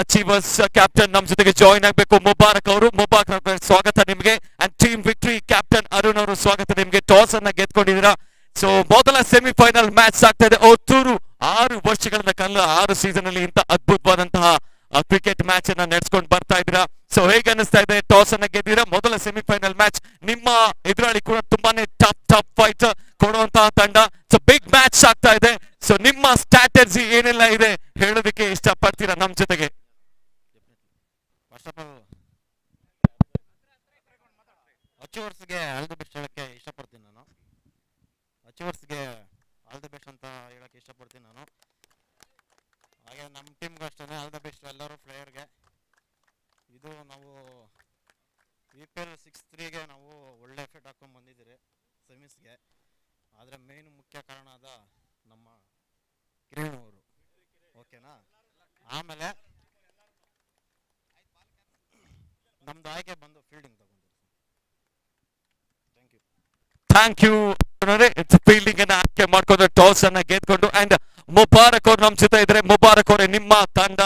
Achievers captain ನಮ್ ಜೊತೆಗೆ join ಆಗಬೇಕು ಮುಬಾರಕ್ ಅವರು. ಮುಬಾರಕ್ ಸ್ವಾಗತ ನಿಮ್ಗೆ. And team victory captain Arun ಅವರು ಸ್ವಾಗತ ನಿಮ್ಗೆ. ಟಾಸ್ ಅನ್ನ ಗೆದ್ಕೊಂಡಿದ್ದೀರಾ. ಸೊ ಮೊದಲ ಸೆಮಿಫೈನಲ್ ಮ್ಯಾಚ್ ಆಗ್ತಾ ಇದೆ. ಒತ್ತೂರು 6 ವರ್ಷಗಳ ಕಾಲ 6 ಸೀಸನ್ ಅಲ್ಲಿ ಇಂತ ಅದ್ಭುತವಾದಂತಹ ಕ್ರಿಕೆಟ್ ಮ್ಯಾಚ್ ಅನ್ನ ನಡೆಸ್ಕೊಂಡು ಬರ್ತಾ ಇದ್ದೀರಾ. ಸೊ ಹೇಗೆ ಅನಿಸ್ತಾ ಇದೆ? ಟಾಸ್ ಅನ್ನ ಗೆದ್ದಿರಾ, ಮೊದಲ ಸೆಮಿಫೈನಲ್ ಮ್ಯಾಚ್. ನಿಮ್ಮ ಎದುರಾಳಿ ಕೂಡ ತುಂಬಾನೇ ಟಫ್ ಫೈಟ್ ಕೊಡುವಂತಹ ತಂಡ. ಸೊ ಬಿಗ್ ಮ್ಯಾಚ್ ಆಗ್ತಾ ಇದೆ. ಸೊ ನಿಮ್ಮ ಸ್ಟ್ರಾಟಜಿ ಏನೆಲ್ಲ ಇದೆ ಹೇಳೋದಕ್ಕೆ ಇಷ್ಟಪಡ್ತೀರಾ ನಮ್ ಜೊತೆಗೆ? ಫಸ್ಟ್ ಆಫ್ ಆಲ್ ಅಚೀವರ್ಸ್ಗೆ ಆಲ್ ದಿ ಬೆಸ್ಟ್ ಹೇಳಕ್ಕೆ ಇಷ್ಟಪಡ್ತೀನಿ ನಾನು. ಅಚೀವರ್ಸ್ಗೆ ಆಲ್ ದಿ ಬೆಸ್ಟ್ ಅಂತ ಹೇಳಕ್ಕೆ ಇಷ್ಟಪಡ್ತೀನಿ ನಾನು. ಹಾಗೆ ನಮ್ಮ ಟೀಮ್ಗೂ ಅಷ್ಟೇ ಆಲ್ ದಿ ಬೆಸ್ಟ್ ಎಲ್ಲರೂ ಪ್ಲೇಯರ್ಗೆ. ಇದು ನಾವು IPL 6-3ಗೆ ನಾವು ಒಳ್ಳೆ ಎಫೆಕ್ಟ್ ಹಾಕೊಂಡು ಬಂದಿದ್ದೀರಿ ಸೆಮೀಸ್ಗೆ. ಆದರೆ ಮೇನ್ ಮುಖ್ಯ ಕಾರಣ ಆದ ನಮ್ಮ ಕಿರಣ್ ಅವರು, ಓಕೆನಾ. ಆಮೇಲೆ ನಮ್ದು ಆಯ್ಕೆ ಬಂದು ಫೀಲ್ಡಿಂಗ್ ತಗೊಂಡಿರಿ. Thank you. ಇಟ್ಸ್ ಫೀಲ್ಡಿಂಗ್ ಅನ್ನ ಆಯ್ಕೆ ಮಾಡ್ಕೊಂಡು ಟಾಸ್ ಅನ್ನ ಗೆದ್ಕೊಂಡು. ಅಂಡ್ ಮುಬಾರಕ್ ಅವ್ರು ನಮ್ ಜೊತೆ ಇದ್ರೆ. ಮುಬಾರಕ್ ಅವರೇ, ನಿಮ್ಮ ತಂಡ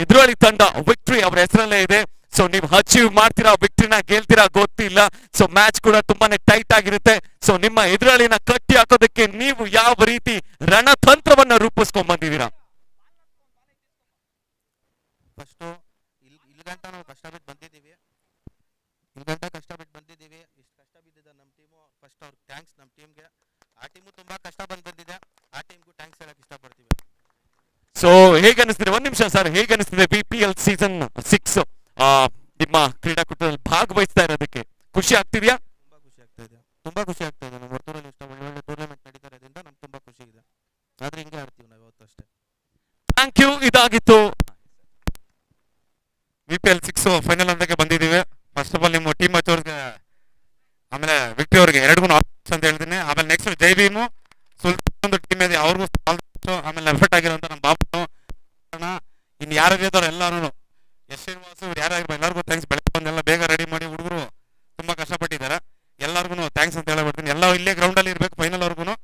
ಎದುರಾಳಿ ತಂಡ ವಿಕ್ಟರಿ ಅವರ ಹೆಸರಲ್ಲೇ ಇದೆ. ಸೊ ನೀವು ಅಚೀವ್ ಮಾಡ್ತೀರಾ, ವಿಕ್ಟರಿನ ಗೆಲ್ತೀರಾ ಗೊತ್ತಿಲ್ಲ. ಸೊ ಮ್ಯಾಚ್ ಕೂಡ ತುಂಬಾನೇ ಟೈಟ್ ಆಗಿರುತ್ತೆ. ಸೊ ನಿಮ್ಮ ಎದುರಾಳಿನ ಕಟ್ಟಿ ಹಾಕೋದಕ್ಕೆ ನೀವು ಯಾವ ರೀತಿ ರಣತಂತ್ರವನ್ನ ರೂಪಿಸ್ಕೊಂಡ್ ಬಂದಿದ್ದೀರಾ? ಫಸ್ಟು ಇಲ್ಲಿ ಗಂಟ ನಾವು ಕಷ್ಟಪಟ್ಟು ಬಂದಿದ್ದೀವಿ. ಇಷ್ಟು ಕಷ್ಟ ಬಿದ್ದಿದೆ ನಮ್ಮ ಟೀಮು. ಫಸ್ಟ್ ಅವ್ರಿಗೆ ಥ್ಯಾಂಕ್ಸ್. ನಮ್ಮ ಟೀಮ್ಗೆ, ಆ ಟೀಮು ತುಂಬ ಕಷ್ಟ ಬಂದಿದೆ. ಆ ಟೀಮ್ಗೂ ಥ್ಯಾಂಕ್ಸ್ ಹೇಳಕ್ಕೆ ಇಷ್ಟಪಡ್ತೀವಿ. ಸೊ ಹೇಗೆ ಅನಿಸ್ತಿದೆ? ಒಂದ್ ನಿಮಿಷ ಸರ್, ಹೇಗೆ ಅನಿಸ್ತಿದೆ BPL ಸೀಸನ್ 6 ನಿಮ್ಮ ಕ್ರೀಡಾಕೂಟದಲ್ಲಿ ಭಾಗವಹಿಸ್ತಾ ಇರೋದಕ್ಕೆ? ಖುಷಿ ಆಗ್ತಿದ್ಯಾ? ತುಂಬ ಖುಷಿ ಆಗ್ತಾ ಇದೆ. ನಮ್ಮ ಹೊರತೂರಲ್ಲಿ ಇಷ್ಟ ಒಳ್ಳೆ ಟೂರ್ನಮೆಂಟ್ ನಡೀತಾ ಇರೋದ್ರಿಂದ ನಮ್ಗೆ ತುಂಬ ಖುಷಿ ಇದೆ. ಆದ್ರೆ ಹಿಂಗೆ ಆಡ್ತೀವಿ ನಾವು ಇವತ್ತು ಅಷ್ಟೇ. Thank you. ಇದಾಗಿತ್ತು BPL 6 ಫೈನಲ್ ಹಂತಕ್ಕೆ ಬಂದಿದ್ದೀವಿ. ಫಸ್ಟ್ ಆಫ್ ಆಲ್ ನಿಮ್ಮ ಟೀಮ್ ಅವ್ರಿಗೆ, ಆಮೇಲೆ ವಿಕ್ಟರಿ ಅವ್ರಿಗೆ ಎರಡೂ ಅಂತ ಹೇಳ್ತೀನಿ. ಆಮೇಲೆ ನೆಕ್ಸ್ಟ್ ಜೈ ಭೀಮು ಸುಲ್ತಾನ್ ಒಂದು ಟೀಮ್ ಇದೆ, ಅವ್ರಿಗೂ ಆಮೇಲೆ ಎಫೆಕ್ಟ್ ಆಗಿರೋಂಥ ನಮ್ಮ ಬಾಬು, ಇನ್ನು ಯಾರು ಇದ್ದವ್ರು ಎಲ್ಲರೂ, ಶ್ರೀನಿವಾಸು ಯಾರಾಗಿರ್ಬೋದು ಎಲ್ಲರಿಗೂ ಥ್ಯಾಂಕ್ಸ್. ಬೆಳಗ್ಗೆ ಬಂದೆಲ್ಲ ಬೇಗ ರೆಡಿ ಮಾಡಿ ಹುಡುಗರು ತುಂಬ ಕಷ್ಟಪಟ್ಟಿದ್ದಾರೆ. ಎಲ್ಲರಿಗೂ ಥ್ಯಾಂಕ್ಸ್ ಅಂತ ಹೇಳ್ಬಿಡ್ತೀನಿ. ಎಲ್ಲ ಇಲ್ಲೇ ಗ್ರೌಂಡಲ್ಲಿ ಇರಬೇಕು ಫೈನಲ್ವರೆಗೂ.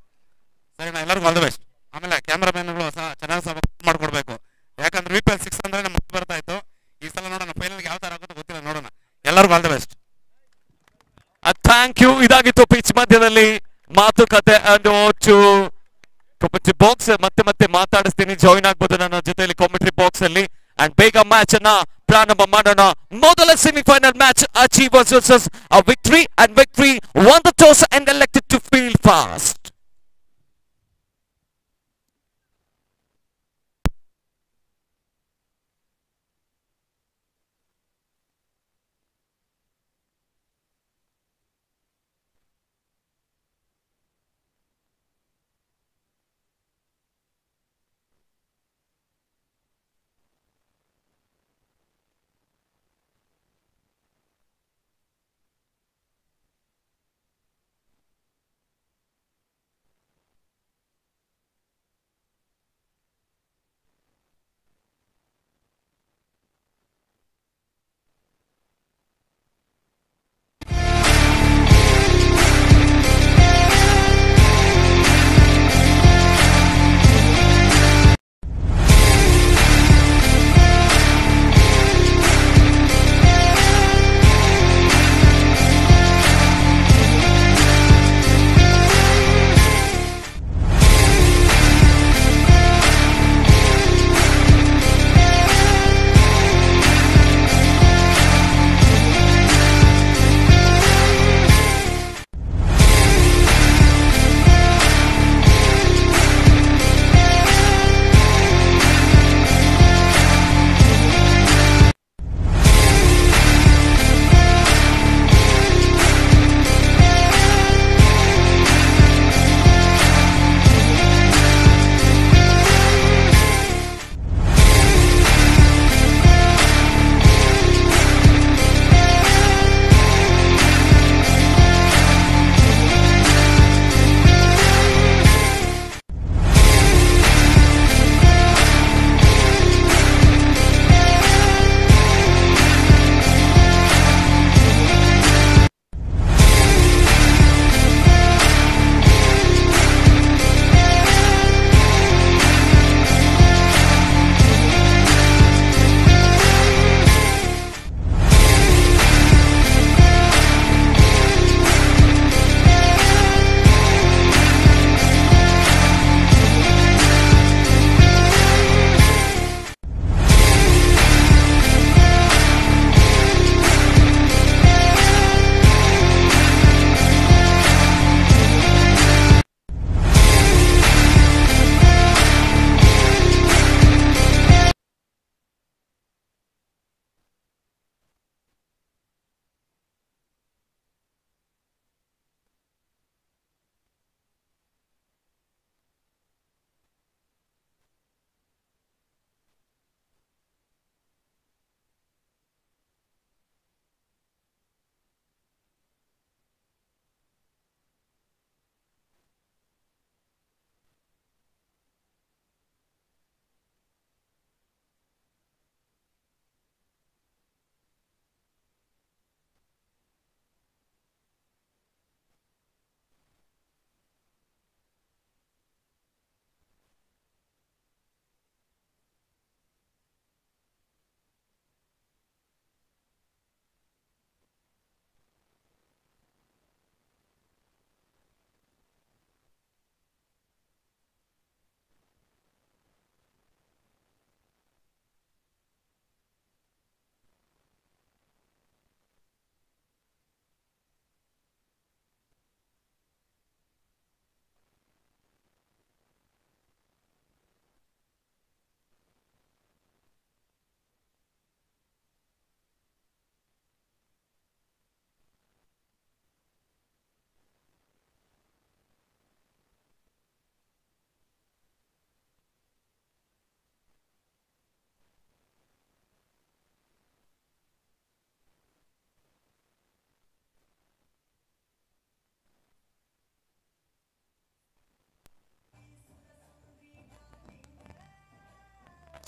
ಸರಿನಾ? ಎಲ್ಲರಿಗೂ ಆಲ್ ದ ಬೆಸ್ಟ್. ಆಮೇಲೆ ಕ್ಯಾಮ್ರಾಮನ್ಗಳು ಸಹ ಚೆನ್ನಾಗಿ ಸಪೋರ್ಟ್ ಮಾಡ್ಕೊಡ್ಬೇಕು. ಯಾಕಂದ್ರೆ BPL 6 ಅಂದ್ರೆ ನಮ್ಮ ಬರ್ತಾ ಇತ್ತು. ಈ ಸಲ ನೋಡೋಣ ಫೈನಲ್ಗೆ ಯಾವ ತರ ಆಗುತ್ತೋ ಗೊತ್ತಿಲ್ಲ, ನೋಡೋಣ. ಎಲ್ಲರಿಗೂ all the best. Thank you. ಇದಾಗಿತ್ತು ಪಿಚ್ ಮಧ್ಯದಲ್ಲಿ ಮಾತುಕತೆ. ಅಂಡ್ ಕಾಮೆಂಟ್ರಿ ಬಾಕ್ಸ್ ಮತ್ತೆ ಮಾತಾಡಿಸ್ತೀನಿ. ಜಾಯಿನ್ ಆಗ್ಬೋದು ನನ್ನ ಜೊತೆಯಲ್ಲಿ ಕಾಮೆಂಟ್ರಿ ಬಾಕ್ಸ್ ಅಲ್ಲಿ. ಅಂಡ್ ಬೇಗ ಮ್ಯಾಚ್ ಅನ್ನ ಪ್ರಾರಂಭ ಮಾಡೋಣ. ಮೊದಲ semifinal match Achievers versus Victory. And Victory won the toss and elected to field fast.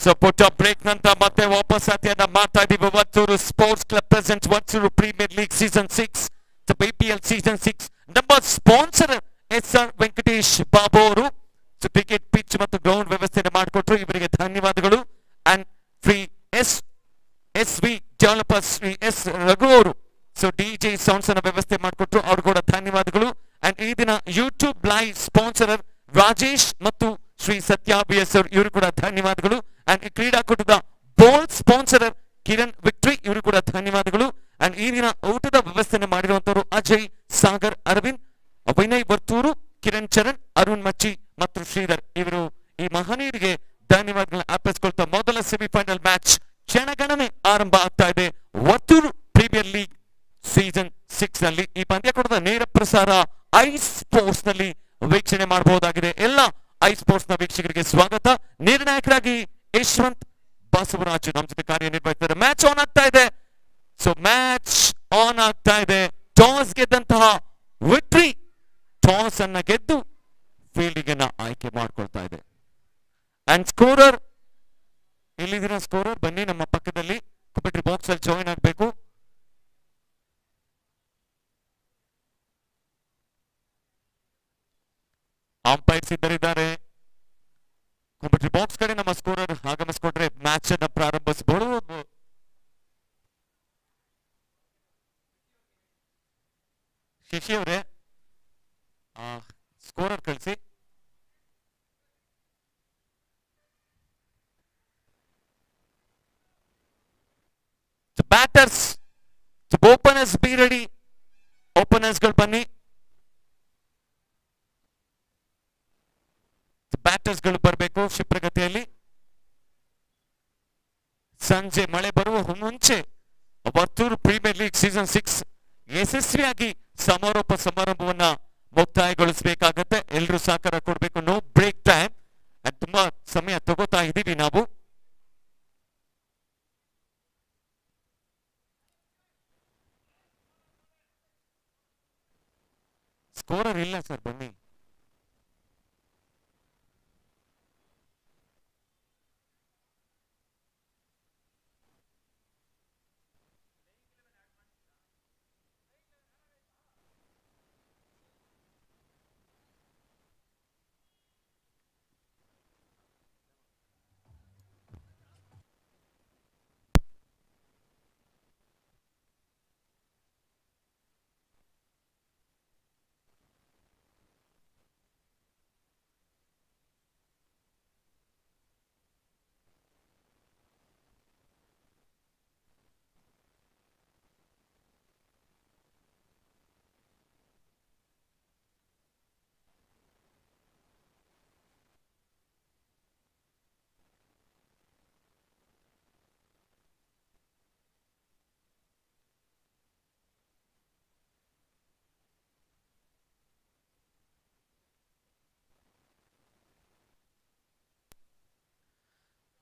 So ಪುಟ್ಟ ಬ್ರೇಕ್ ನಂತರ ಮತ್ತೆ ವಾಪಸ್ ಅತಿಯನ್ನ ಮಾಡ್ತಾ ಇದೀವಿ. Varthur sports club present Varthur premier league season 6 BPL season 6 ನಮ್ಮ ಸ್ಪಾನ್ಸರ್ SR ವೆಂಕಟೇಶ್ ಬಾಬು ಅವರು ಕ್ರಿಕೆಟ್ ಪಿಚ್ ಮತ್ತು ಗ್ರೌಂಡ್ ವ್ಯವಸ್ಥೆಯನ್ನು ಮಾಡಿಕೊಟ್ರು. ಇವರಿಗೆ ಧನ್ಯವಾದಗಳು. And Shri SV developers Shri S Raghu ಅವರು ಸೊ DJ ಸೌಂಡ್ಸ್ ಅನ್ನ ವ್ಯವಸ್ಥೆ ಮಾಡಿಕೊಟ್ರು, ಅವ್ರು ಕೂಡ ಧನ್ಯವಾದಗಳು. ಅಂಡ್ ಈ ದಿನ ಯೂಟ್ಯೂಬ್ ಲೈವ್ ಸ್ಪಾನ್ಸರರ್ ರಾಜೇಶ್ ಮತ್ತು ಶ್ರೀ ಸತ್ಯ BS ಅವರು, ಇವರು ಕೂಡ ಧನ್ಯವಾದಗಳು. ಅಂಡ್ ಈ ಕ್ರೀಡಾಕೂಟದ ಬೋಲ್ ಸ್ಪಾನ್ಸರರ್ ಕಿರಣ್ ವಿಕ್ಟ್ರಿ, ಇವರು ಕೂಡ ಧನ್ಯವಾದಗಳು. ಅಂಡ್ ಈ ದಿನ ಊಟದ ವ್ಯವಸ್ಥೆ ಮಾಡಿರುವಂತವರು ಅಜಯ್, ಸಾಗರ್, ಅರವಿಂದ್, ವಿನಯ್ ವರ್ತೂರು, ಕಿರಣ್ ಚರಣ್, ಅರುಣ್ ಮಚ್ಚಿ ಮತ್ತು ಶ್ರೀಧರ್, ಇವರು ಈ ಮಹನೀಯರಿಗೆ ಧನ್ಯವಾದಗಳನ್ನ ಅರ್ಪಿಸಿಕೊಳ್ತಾ ಮೊದಲ ಸೆಮಿಫೈನಲ್ ಮ್ಯಾಚ್ ಕ್ಷಣಗಣನೆ ಆರಂಭ ಆಗ್ತಾ ಇದೆ ವರ್ತೂರು ಪ್ರೀಮಿಯರ್ ಲೀಗ್ ಸೀಸನ್ 6 ನಲ್ಲಿ. ಈ ಪಂದ್ಯಾಕೂಟದ ನೇರ ಪ್ರಸಾರ ಐ ಸ್ಪೋರ್ಟ್ಸ್ ನಲ್ಲಿ ವೀಕ್ಷಣೆ ಮಾಡಬಹುದಾಗಿದೆ. ಎಲ್ಲ ಐ ಸ್ಪೋರ್ಟ್ಸ್ ನ ವೀಕ್ಷಕರಿಗೆ ಸ್ವಾಗತ. ನಿರ್ಣಾಯಕರಾಗಿ ಯಶವಂತ್ ಬಸವರಾಜ್ ನಮ್ಮ ಜೊತೆ ಕಾರ್ಯನಿರ್ವಹಿಸಿದ್ದಾರೆ. ಮ್ಯಾಚ್ ಆನ್ ಆಗ್ತಾ ಇದೆ. ಸೊ ಮ್ಯಾಚ್ ಆನ್ ಆಗ್ತಾ ಇದೆ. ಟಾಸ್ ಗೆದ್ದಂತಹ ವಿಕ್ಟ್ರಿ ಟಾಸ್ ಅನ್ನ ಗೆದ್ದು ಫೀಲ್ಡಿಂಗ್ ಅನ್ನ ಆಯ್ಕೆ ಮಾಡ್ಕೊಳ್ತಾ ಇದೆ. ಅಂಡ್ ಸ್ಕೋರರ್ ಎಲ್ಲಿದ್ದೀರಾ? ಸ್ಕೋರರ್ ಬನ್ನಿ ನಮ್ಮ ಪಕ್ಕದಲ್ಲಿ ಕಮೆಂಟ್ರಿ ಬಾಕ್ಸ್ ಅಲ್ಲಿ ಜಾಯಿನ್ ಆಗಬೇಕು. ಅಂಪೈರ್ಸ್ ಇದ್ದರಿದ್ದಾರೆ. ಕಮೆಂಟ್ರಿ ಬಾಕ್ಸ್ ಕಡೆ ನಮ್ಮ ಸ್ಕೋರರ್ ಆಗಮಿಸ್ಕೊಟ್ರೆ ಮ್ಯಾಚ್ ಅನ್ನ ಪ್ರಾರಂಭಿಸಬಹುದು. ಶಶಿ ಅವರೇ ಸ್ಕೋರರ್ ಕಳಿಸಿ. Batters openers B ready. Openers ಗಳು ಬನ್ನಿ. ಬ್ಯಾಟರ್ಸ್ ಗಳು ಬರಬೇಕು ಕ್ಷಿಪ್ರಗತಿಯಲ್ಲಿ. ಸಂಜೆ ಮಳೆ ಬರುವ ಮುಂಚೆ ವರ್ತೂರು ಪ್ರೀಮಿಯರ್ ಲೀಗ್ ಸೀಸನ್ 6 ಯಶಸ್ವಿಯಾಗಿ ಸಮಾರೋಪ ಸಮಾರಂಭವನ್ನ ಮುಕ್ತಾಯಗೊಳಿಸಬೇಕಾಗತ್ತೆ. ಎಲ್ಲರೂ ಸಹಕಾರ ಕೊಡಬೇಕು. No break time. ತುಂಬಾ ಸಮಯ ತಗೋತಾ ಇದೀವಿ ನಾವು. ಸ್ಕೋರರ್ ಇಲ್ಲ ಸರ್, ಬನ್ನಿ.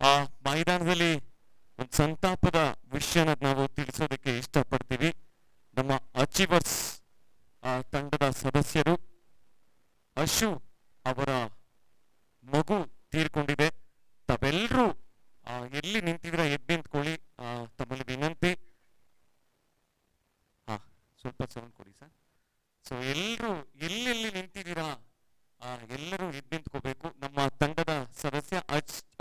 ಆ ಮೈದಾನದಲ್ಲಿ ಒಂದು ಸಂತಾಪದ ವಿಷಯನ ನಾವು ತಿಳಿಸೋದಕ್ಕೆ ಇಷ್ಟಪಡ್ತೀವಿ. ನಮ್ಮ ಅಚೀವರ್ಸ್ ತಂಡದ ಸದಸ್ಯರು ಅಶು ಅವರ ಮಗು ತೀರ್ಕೊಂಡಿದೆ. ತಾವೆಲ್ಲರೂ ಎಲ್ಲಿ ನಿಂತಿದ್ರೆ ಎದ್ದು ನಿಂತ್ಕೊಳ್ಳಿ. ತಮ್ಮಲ್ಲಿ ವಿನಂತಿ. ಸ್ವಲ್ಪ ಸೌಂಡ್ ಕೊಡಿ ಸರ್. ಸೊ ಎಲ್ಲರೂ ಎಲ್ಲೆಲ್ಲಿ ನಿಂತಿದ್ದೀರಾ ಎಲ್ಲರೂ ಎದ್ದು ನಿಂತ್ಕೋಬೇಕು. ನಮ್ಮ ತಂಡದ ಸದಸ್ಯ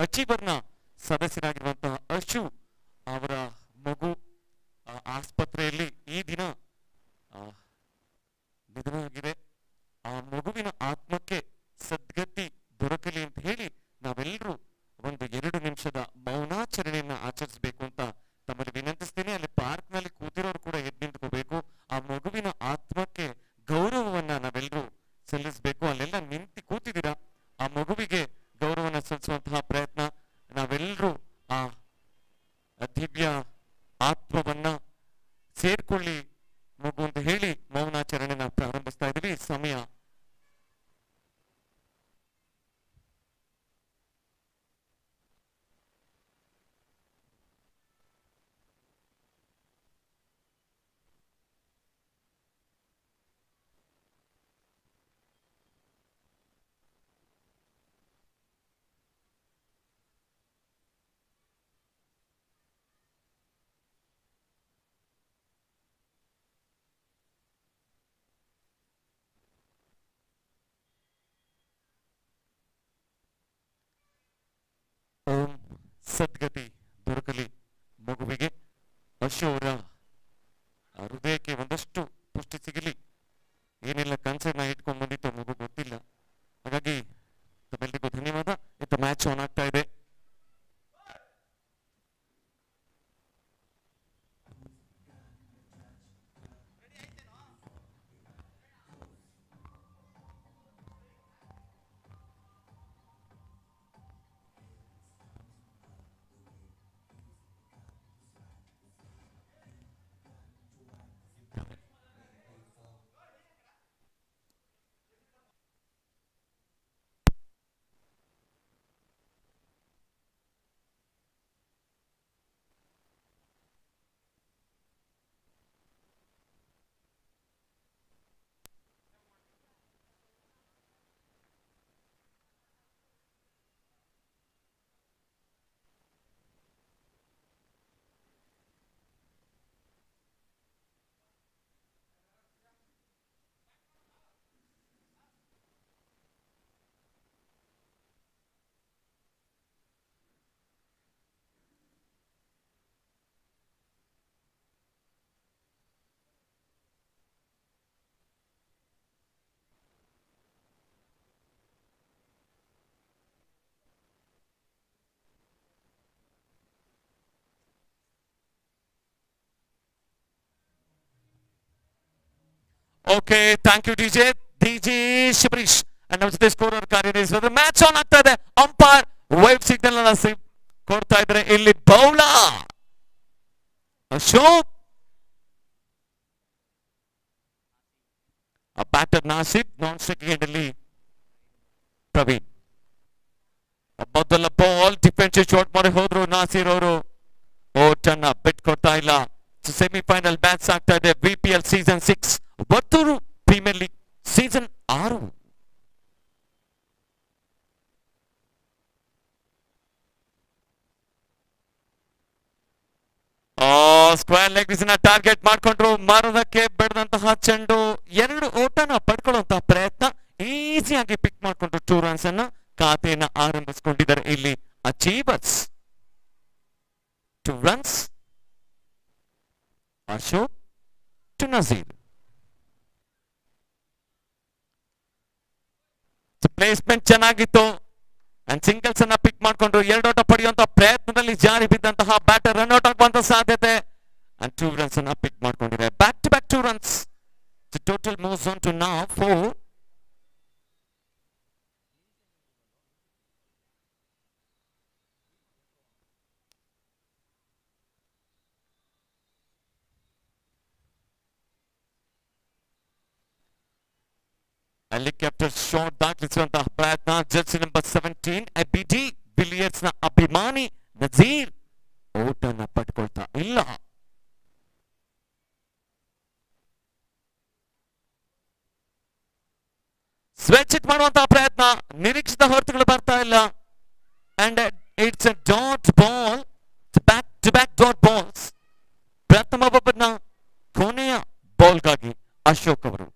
ಅಚೀವರ್ನ ಸದಸ್ಯರಾಗಿರುವಂತಹ ಅಶು ಅವರ ಮಗು ಆಸ್ಪತ್ರೆಯಲ್ಲಿ ಈ ದಿನ ನಿಧನವಾಗಿದೆ. ಆ ಮಗುವಿನ ಆತ್ಮಕ್ಕೆ ಸದ್ಗತಿ ದೊರಕಲಿ ಅಂತ ಹೇಳಿ ನಾವೆಲ್ಲರೂ ಒಂದು 2 ನಿಮಿಷದ ಮೌನಾಚರಣೆಯನ್ನ ಆಚರಿಸಬೇಕು ಅಂತ ತಮ್ಮಲ್ಲಿ ವಿನಂತಿಸ್ತೀನಿ. ಅಲ್ಲಿ ಪಾರ್ಕ್ ನಲ್ಲಿ ಕೂತಿರೋರು ಕೂಡ ಎದ್ದು ನಿಂತ್ಕೋಬೇಕು. ಆ ಮಗುವಿನ ಆತ್ಮಕ್ಕೆ ಗೌರವವನ್ನ ನಾವೆಲ್ಲರೂ ಸಲ್ಲಿಸಬೇಕು. ಅಲ್ಲೆಲ್ಲ ನಿಂತು ಕೂತಿದ್ದೀರಾ, ಆ ಮಗುವಿಗೆ ಗೌರವನ ಸಲ್ಲಿಸುವಂತಹ ಪ್ರಯತ್ನ ನಾವೆಲ್ಲರೂ ಆ ದಿವ್ಯ ಆತ್ಮವನ್ನ ಸೇರ್ಕೊಳ್ಳಿ ಮಗು ಅಂತ ಹೇಳಿ ಮೌನಾಚರಣೆನ ಪ್ರಾರಂಭಿಸ್ತಾ ಇದೀವಿ. ಸಮಯ ಸದ್ಗತಿ ದೊರಕಲಿ ಮಗುವಿಗೆ. ಅಶು ಅವರ ಹೃದಯಕ್ಕೆ ಒಂದಷ್ಟು ಪುಷ್ಟಿ ಸಿಗಲಿ. ಏನೆಲ್ಲ ಕನಸನ್ನ ಇಟ್ಕೊಂಡು ಬಂದಿತ್ತು ಮಗು ಗೊತ್ತಿಲ್ಲ. ಹಾಗಾಗಿ ತಮ್ಮೆಲ್ಲರಿಗೂ ಧನ್ಯವಾದ. ಇತ್ತ ಮ್ಯಾಚ್ ಆನ್ ಆಗ್ತಾ ಇದೆ. Okay, thank you DJ Shibarish. And now the scorer ಕಾರ್ಯ the match on ಆಗ್ತಾ ಇದೆ. ಅಂಪೈರ್ ವೈವ್ ಸಿಗ್ನಲ್ ಅನ್ನ ಕೊಡ್ತಾ ಇದ್ದಾರೆ. ಇಲ್ಲಿ ಬೌಲಾ ಅಶೋಕ್, ಬ್ಯಾಟರ್ ನಾಸಿಬ್, ನಾನ್ ಸ್ಟ್ರೈಕಿಂಗ್ ಎಂಡ್ ಅಲ್ಲಿ ಪ್ರವೀಣ್. ಮೊದಲ ಬಾಲ್ ಡಿಫೆನ್ಸಿವ್ ಶಾಟ್ ಮಾಡಿ ಹೋದ್ರು ನಾಸೀರ್ ಅವರು. ಓಟನ್ನ ಬಿಟ್ಕೊಡ್ತಾ ಇಲ್ಲ. ಸೆಮಿಫೈನಲ್ ಮ್ಯಾಚ್ ಆಗ್ತಾ ಇದೆ. BPL ಸೀಸನ್ 6 ವತ್ತೂರು premier league season 6. Square leg ನ ಟಾರ್ಗೆಟ್ ಮಾಡ್ಕೊಂಡ್ರು. ಮರದಕ್ಕೆ ಬೆಳೆದಂತಹ ಚೆಂಡು 2 ಓಟನ ಪಡ್ಕೊಳ್ಳುವಂತಹ ಪ್ರಯತ್ನ. ಈಸಿಯಾಗಿ ಪಿಕ್ ಮಾಡ್ಕೊಂಡ್ರು 2 ರನ್ಸ್ ಅನ್ನ ಖಾತೆಯನ್ನ ಆರಂಭಿಸಿಕೊಂಡಿದ್ದಾರೆ ಇಲ್ಲಿ Achievers. 2 runs Ashok to Nazir. Placement ಚೆನ್ನಾಗಿತ್ತು. ಅಂಡ್ ಸಿಂಗಲ್ಸ್ ಅನ್ನ ಪಿಕ್ ಮಾಡ್ಕೊಂಡ್ರು. 2 ಓಟ ಪಡೆಯುವಂತಹ ಪ್ರಯತ್ನದಲ್ಲಿ ಜಾರಿ ಬಿದ್ದಂತಹ ಬ್ಯಾಟರ್ ರನ್ ಔಟ್ ಆಗುವಂತ ಸಾಧ್ಯತೆ. ಅಂಡ್ 2 runs ಅನ್ನ ಪಿಕ್ ಮಾಡ್ಕೊಂಡಿದ್ದಾರೆ. Back to back 2 runs. The total moves on to now 4. Helicopter shot ದಾಖಲಿಸುವಂತಹ ಪ್ರಯತ್ನ. ಜರ್ಸಿ ನಂಬರ್ 17 ABD ಬಿಲಿಯರ್ಸ್ ನ ಅಭಿಮಾನಿ ನಜೀರ್ ಓಟನ್ನ ಪಡ್ಕೊಳ್ತಾ ಇಲ್ಲ. ಸ್ವಿಚ್ ಹಿಟ್ ಮಾಡುವಂತಹ ಪ್ರಯತ್ನ. ನಿರೀಕ್ಷಿತ ಹೊರತುಗಳು ಬರ್ತಾ ಇಲ್ಲ. And it's a dot ball. Back to back dot balls. ಪ್ರಥಮ ಒಬ್ಬನ ಕೊನೆಯ ಬಾಲ್ಗಾಗಿ ಅಶೋಕ್ ಅವರು.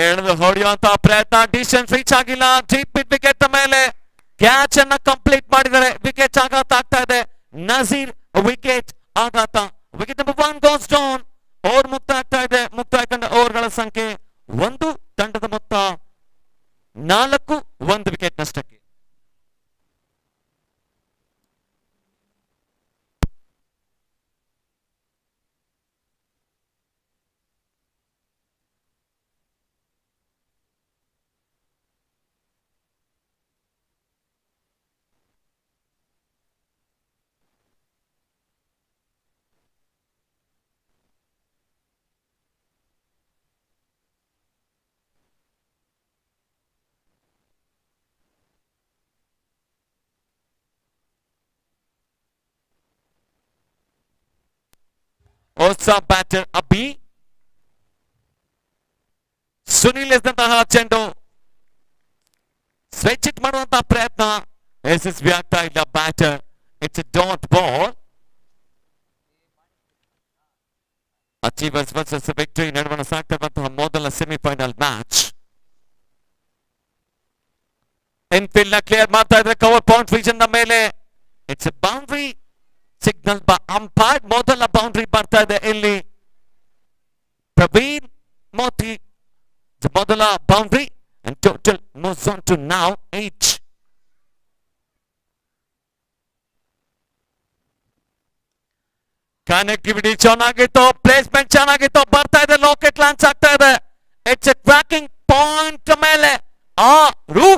ಎಳೆದು ಹೊಡೆಯುವಂತಹ ಪ್ರಯತ್ನ. ಡಿಸ್ಟೆನ್ಸ್ ರೀಚ್ ಆಗಿಲ್ಲ. ಡೀಪ್ ಮಿಡ್ ವಿಕೆಟ್ ಮೇಲೆ ಕ್ಯಾಚ್ ಅನ್ನ ಕಂಪ್ಲೀಟ್ ಮಾಡಿದರೆ ವಿಕೆಟ್ ಆಘಾತ ಆಗ್ತಾ ಇದೆ. ನಜೀರ್ ವಿಕೆಟ್ ಆಘಾತ. Wicket number 1 goes down. Over ಮುಕ್ತ ಆಗ್ತಾ ಇದೆ. ಮುಕ್ತಾಯಗೊಂಡ ಓವರ್ಗಳ ಸಂಖ್ಯೆ 1. ತಂಡದ ಮೊತ್ತ 4. 1 ವಿಕೆಟ್ ನಷ್ಟಕ್ಕೆ. ಹೊಸ ಬ್ಯಾಟರ್ ಅಬಿ. ಸುನಿಲ್ ಎಸ್ದಂತಹ ಚೆಂಡು. ಸ್ವಿಚ್ ಹಿಟ್ ಮಾಡುವಂತಹ ಪ್ರಯತ್ನ ಯಶಸ್ವಿ ಆಗ್ತಾ ಇಲ್ಲ batter. It's a dot ball. Achievers versus victory ನಡುವಣ ಸಾಗ್ತಿರುವಂತಹ ಮೊದಲ ಸೆಮಿಫೈನಲ್ ಮ್ಯಾಚ್. ಇನ್ಫೀಲ್ಡ್ ನ ಕ್ಲಿಯರ್ ಮಾಡ್ತಾ ಇದ್ರೆ ಕವರ್ ಪಾಯಿಂಟ್ ರೀಜನ್ ನ ಮೇಲೆ. It's a boundary signal umpire. ಮೊದಲ ಬೌಂಡ್ರಿ ಬರ್ತಾ ಇದೆ ಇಲ್ಲಿ. ಪ್ರವೀಣ್ ಮೋತಿ ಮೊದಲ boundary and total moves on to now 8. Connectivity ಚೆನ್ನಾಗಿತ್ತು, ಪ್ಲೇಸ್ಮೆಂಟ್ ಚೆನ್ನಾಗಿತ್ತು, ಬರ್ತಾ ಇದೆ, ಲಾಕೆಟ್ ಲಾಂಚ್ ಆಗ್ತಾ ಇದೆ. ಇಟ್ಸ್ ಎ ಟ್ರ್ಯಾಕಿಂಗ್ ಪಾಯಿಂಟ್ ಮೇಲೆ 6.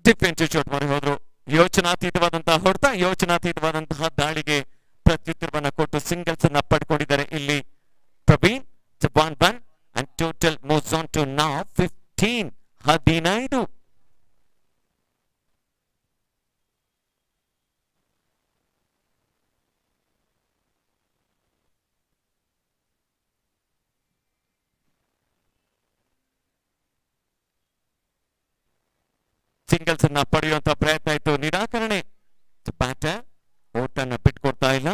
ಡಿಫೆನ್ಸಿವ್ ಶಾಟ್ ಮಾಡಿ ಹೋದ್ರು. ಯೋಚನಾತೀತವಾದಂತಹ ಹೊಡೆತ, ಯೋಚನಾತೀತವಾದಂತಹ ದಾಳಿಗೆ ಪ್ರತ್ಯುತ್ತರವನ್ನ ಕೊಟ್ಟು ಸಿಂಗಲ್ಸ್ ಅನ್ನ ಪಡ್ಕೊಂಡಿದ್ದಾರೆ ಇಲ್ಲಿ Praveen. 1-1 and total moves on to now 15. 15. Singles ಅನ್ನ ಪಡೆಯುವಂತ ಪ್ರಯತ್ನ ಇತ್ತು, ನಿರಾಕರಣೆ. ಬ್ಯಾಟರ್ ಓಟನ್ನ ಬಿಟ್ಕೊಡ್ತಾ ಇಲ್ಲ.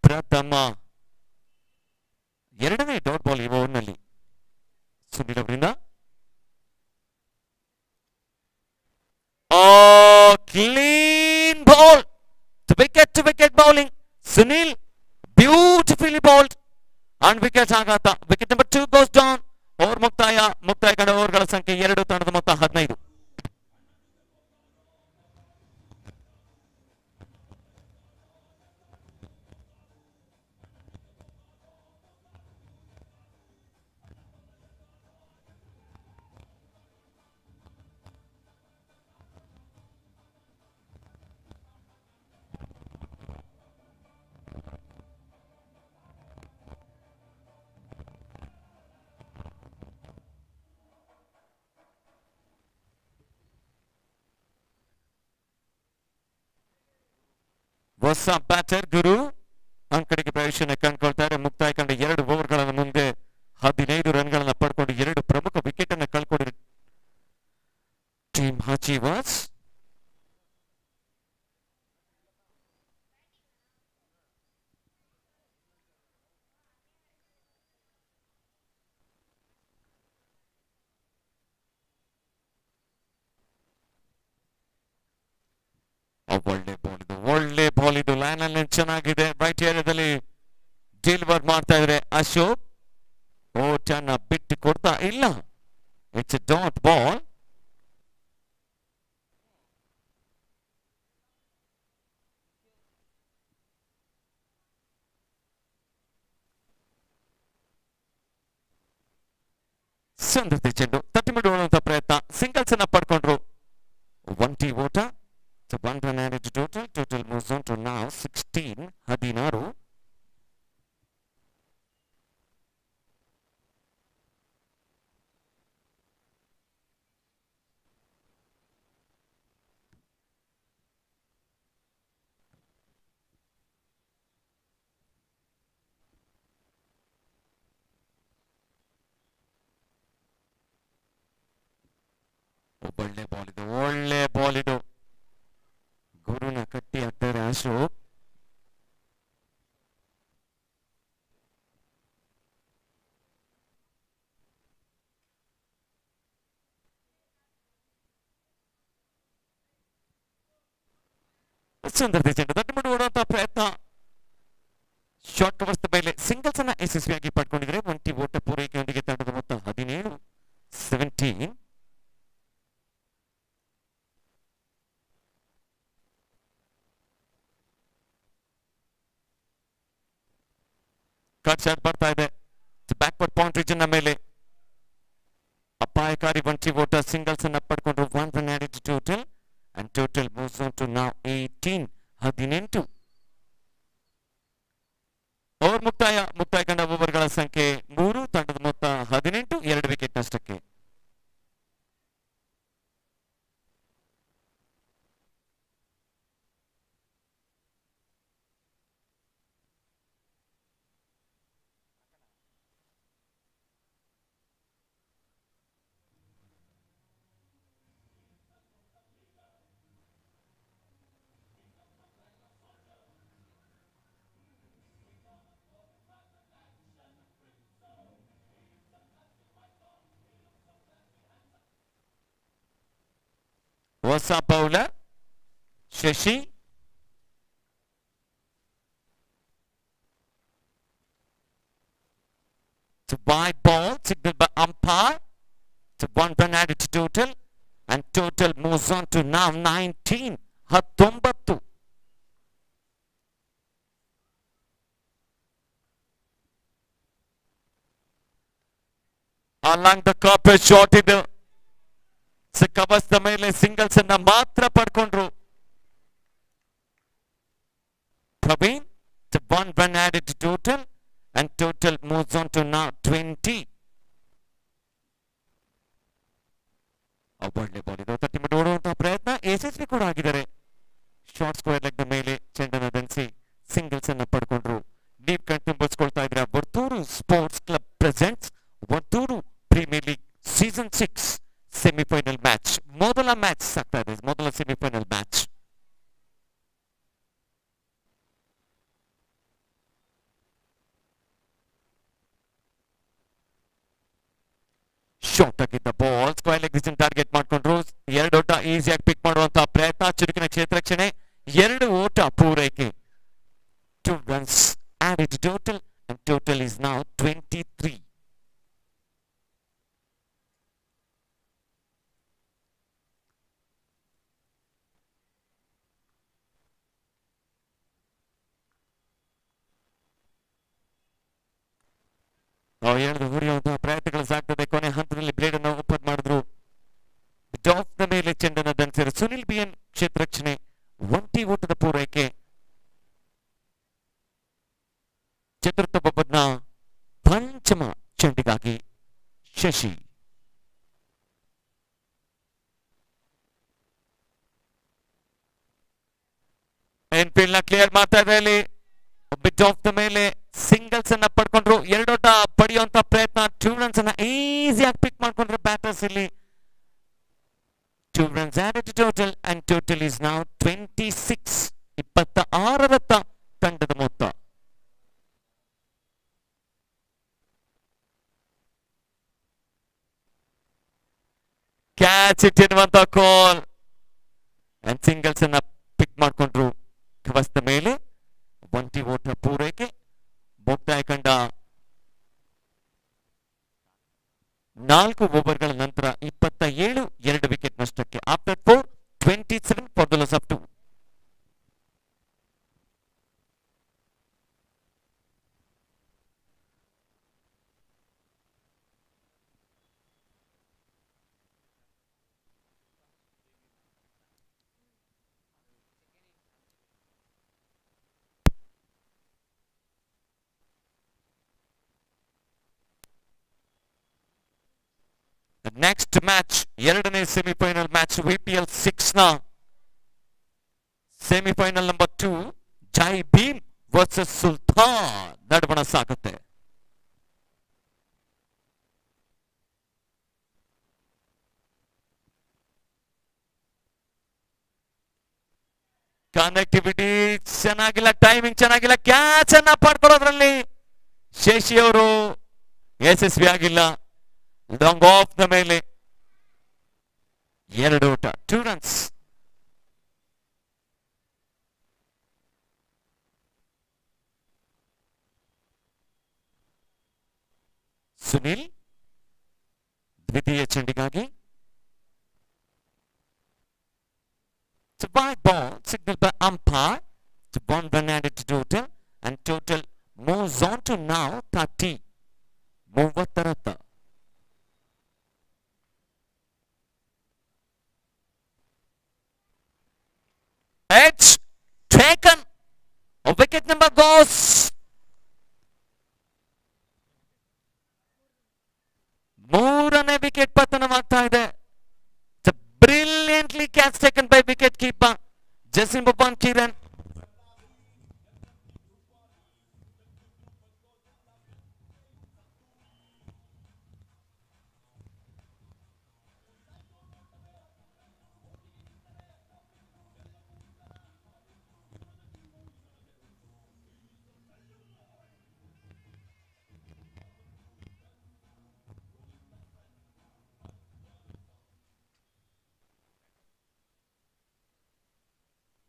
ಪ್ರಥಮ ಎರಡನೇ ಡಾಟ್ ಬಾಲ್ ಈ ಓವರ್ನಲ್ಲಿ ಸುನಿಲ್ ಅವರಿಂದ. Clean ball, wicket to wicket bowling. Sunil beautifully bowled and wicket ಆಘಾತ. Wicket number 2 goes down. Over ಮುಕ್ತಾಯ ಕಂಡ ಓವರ್ಗಳ ಸಂಖ್ಯೆ 2, ತಂಡದ ಮೊತ್ತ 15. ಹೊಸ ಬ್ಯಾಟರ್ ಗುರು ಅಂಕಡಿಗೆ ಪ್ರವೇಶನ ಕಂಡುಕೊಳ್ತಾರೆ. ಮುಕ್ತಾಯ ಕಂಡ 2 ಓವರ್ಗಳ ಮುಂದೆ 15 ರನ್ಗಳನ್ನು ಪಡ್ಕೊಂಡು 2 ಪ್ರಮುಖ ವಿಕೆಟ್ ಅನ್ನು ಕಳ್ಕೊಂಡಿರೋ ಟೀಮ್ ಅಚೀವರ್ಸ್. ಒಳ್ಳೆ ಬಾಲ್ ಇದು. ಲೈನ್ ಅಲ್ಲಿ ಚೆನ್ನಾಗಿದೆ. ರೈಟ್ ಏರಿಯಾದಲ್ಲಿ ಡೆಲಿವರ್ ಮಾಡ್ತಾ ಇದ್ರೆ ಅಶೋಕ್. ಓಟನ್ನ ಬಿಟ್ಟು ಕೊಡ್ತಾ ಇಲ್ಲ. It's a dot ball. ಸಂದರ್ತಿ ಚೆಂಡು ತಟ್ಟಿ ಮಾಡುವಂತ ಪ್ರಯತ್ನ. ಸಿಂಗಲ್ಸ್ ಅನ್ನ ಪಡ್ಕೊಂಡ್ರು. 1 ಓಟ. 1 run added to total. Total moves on to now 16. 16. ಒಳ್ಳೆ ಬಾಲ್ ಇದು. ಗುರುನ ಕಟ್ಟಿ ಹಾಕ್ತಾರೆ ಅಶೋಕ್. ಸುಂದರತೆ ಚೆಂಡು ತಟ್ಟು ಮಾಡಿ ಓಡುವಂತಹ ಪ್ರಯತ್ನ. ಶಾರ್ಟ್ ಕವರ್ಸ್ ಮೇಲೆ ಸಿಂಗಲ್ಸ್ ಅನ್ನ ಯಶಸ್ವಿಯಾಗಿ ಪಡ್ಕೊಂಡಿದ್ರೆ 20 ಓಟ ಪೂರೈಕೆಯೊಂದಿಗೆ ತಂಡದ ಮೊತ್ತ 17. 17. ಕಟ್ ಶಾಟ್ ಬರ್ತಾ ಇದೆ. ಬ್ಯಾಕ್ವರ್ಡ್ ಪಾಯಿಂಟ್ ರೀಜನ್ ನ ಮೇಲೆ ಅಪಾಯಕಾರಿ 20 ಓಟ. ಸಿಂಗಲ್ಸ್ ಅನ್ನ ಪಡ್ಕೊಂಡ್ರು. 1 run added to total and total moves on to now 18. 18. Over ಮುಕ್ತಾಯ ಕಂಡ ಓವರ್ಗಳ ಸಂಖ್ಯೆ 3, ತಂಡದ ಮೊತ್ತ 18. 2 ವಿಕೆಟ್ ನಷ್ಟಕ್ಕೆ. ಹೊಸ bowler Shashi. It's a wide ball signaled by umpire. It's a 1 run added to total, and total moves on to now 19. 19. Along the carpet shot ಇದು ಕವಚದ ಮೇಲೆ ಸಿಂಗಲ್ಸ್ ಅನ್ನ ಮಾತ್ರ ಪಡ್ಕೊಂಡ್ರು. Praveen, 1 run added to total, and total moves on to now 20. ಒಳ್ಳೆ ball ಇದು. 30 metre ಓಡುವಂತಹ ಪ್ರಯತ್ನ ಯಶಸ್ವಿ ಕೂಡ ಆಗಿದ್ದಾರೆ. ಶಾರ್ಟ್ ಸ್ಕ್ವೇರ್ ಲೆಗ್ ಮೇಲೆ ಚೆಂಡನ್ನು ದಂಡಿಸಿ ಸಿಂಗಲ್ಸ್ ಅನ್ನ ಪಡ್ಕೊಂಡ್ರು. ಡೀಪ್ ಕಣ್ತುಂಬಿಸ್ಕೊಳ್ತಾ ಇದ್ರೆ Varthur sports club presents Varthur premier league season 6 semifinal match. ಮೊದಲ ಮ್ಯಾಚ್ ಆಗ್ತಾ ಇದೆ, ಮೊದಲ ಸೆಮಿಫೈನಲ್ ಮ್ಯಾಚ್. ಶಾರ್ಟ್ ಆಗಿದ್ದ ಬಾಲ್ ಸ್ಕ್ವೇರ್ ಲೆಗ್ ಟಾರ್ಗೆಟ್ ಮಾಡ್ಕೊಂಡ್ರು. 2 ಓಟ ಈಸಿಯಾಗಿ ಪಿಕ್ ಮಾಡುವಂತಹ ಪ್ರಯತ್ನ. ಚುರುಕಿನ ಕ್ಷೇತ್ರಕ್ಷಣೆ, 2 ಓಟ ಪೂರೈಕೆ. 2 runs added to total, and total is now 23. ಎಳೆದು ಹುರಿಯುವಂತಹ ಪ್ರಯತ್ನಗಳು ಸಾಗ್ತದೆ. ಕೊನೆ ಹಂತದಲ್ಲಿ ಬ್ಲೇಡ್ ಅನ್ನು ಓಪನ್ ಮಾಡಿದ್ರು. ಡಾಫ್ನ ಮೇಲೆ ಚೆಂಡನ್ನು ದಂಡಿಸಿದರು ಸುನಿಲ್ ಬಿಎನ್. ಕ್ಷೇತ್ರರಕ್ಷಣೆ, 1 ಓಟದ ಪೂರೈಕೆ. ಚತುರ್ಥ ಓವರ್ನ ಪಂಚಮ ಚೆಂಡಿಗಾಗಿ ಶಶಿ. ಎನ್ಫೀಲ್ಡ್ ನ ಕ್ಲಿಯರ್ ಮಾಡ್ತಾ ಇದೆ. ಅಲ್ಲಿ ಬಿಟ್ ಆಫ್ ದ ಮೇಲೆ ಸಿಂಗಲ್ಸ್ ಅನ್ನ ಪಡ್ಕೊಂಡ್ರು. 2 ಓಟ ಪಡೆಯುವಂತ ಪ್ರಯತ್ನ. 2 runs ಅನ್ನ ಈಸಿಯಾಗಿ ಪಿಕ್ ಮಾಡ್ಕೊಂಡ್ರು ಬ್ಯಾಟರ್ಸ್ ಇಲ್ಲಿ. 2 runs added to total, and total is now 26. 26 ತಂಡದ ಮೊತ್ತ. ಕ್ಯಾಚ್ ಇಟ್ ಎನ್ನುವಂತ ಕಾಲ್, ಅಂಡ್ ಸಿಂಗಲ್ಸ್ ಅನ್ನ ಪಿಕ್ ಮಾಡ್ಕೊಂಡ್ರು ಕವಚದ ಮೇಲೆ. 1 ಓಟ ಪೂರೈಕೆ. ಮುಕ್ತಾಯ ಕಂಡ 4 ಓವರ್ಗಳ ನಂತರ 27, 2 ವಿಕೆಟ್ ನಷ್ಟಕ್ಕೆ. After 4, 27 for the loss of 2. Next match, 2ನೇ ಸೆಮಿಫೈನಲ್ ಮ್ಯಾಚ್ ವಿಪಿಎಲ್ 6 ನ ಸೆಮಿಫೈನಲ್ ನಂಬರ್ 2 ಜೈ ಭೀಮ್ ವರ್ಸಸ್ ಸುಲ್ತಾನ್ ನಡುವಣ ಸಾಗುತ್ತೆ. ಕನೆಕ್ಟಿವಿಟಿ ಚೆನ್ನಾಗಿಲ್ಲ, ಟೈಮಿಂಗ್ ಚೆನ್ನಾಗಿಲ್ಲ. ಕ್ಯಾಚ್ ಅನ್ನ ಪಡ್ಕೊಳ್ಳೋದ್ರಲ್ಲಿ ಶಶಿ ಅವರು ಯಶಸ್ವಿ ಆಗಿಲ್ಲ. ಲಾಂಗ್ ಆಫ್ ದ ಮೇಲೆ 2 ಓಟ, 2 runs. ಸುನಿಲ್ ದ್ವಿತೀಯ ಚೆಂಡಿಗಾಗಿ. Wide ball signaled by umpire. 1 run added to total, and total moves on to now 30. 30. Edge taken. A wicket number goes. ಮೂರನೇ ವಿಕೆಟ್ ಪತನವಾಗ್ತಾ ಇದೆ. Brilliantly catch taken by wicket keeper Jasim Bhuvan Kiran.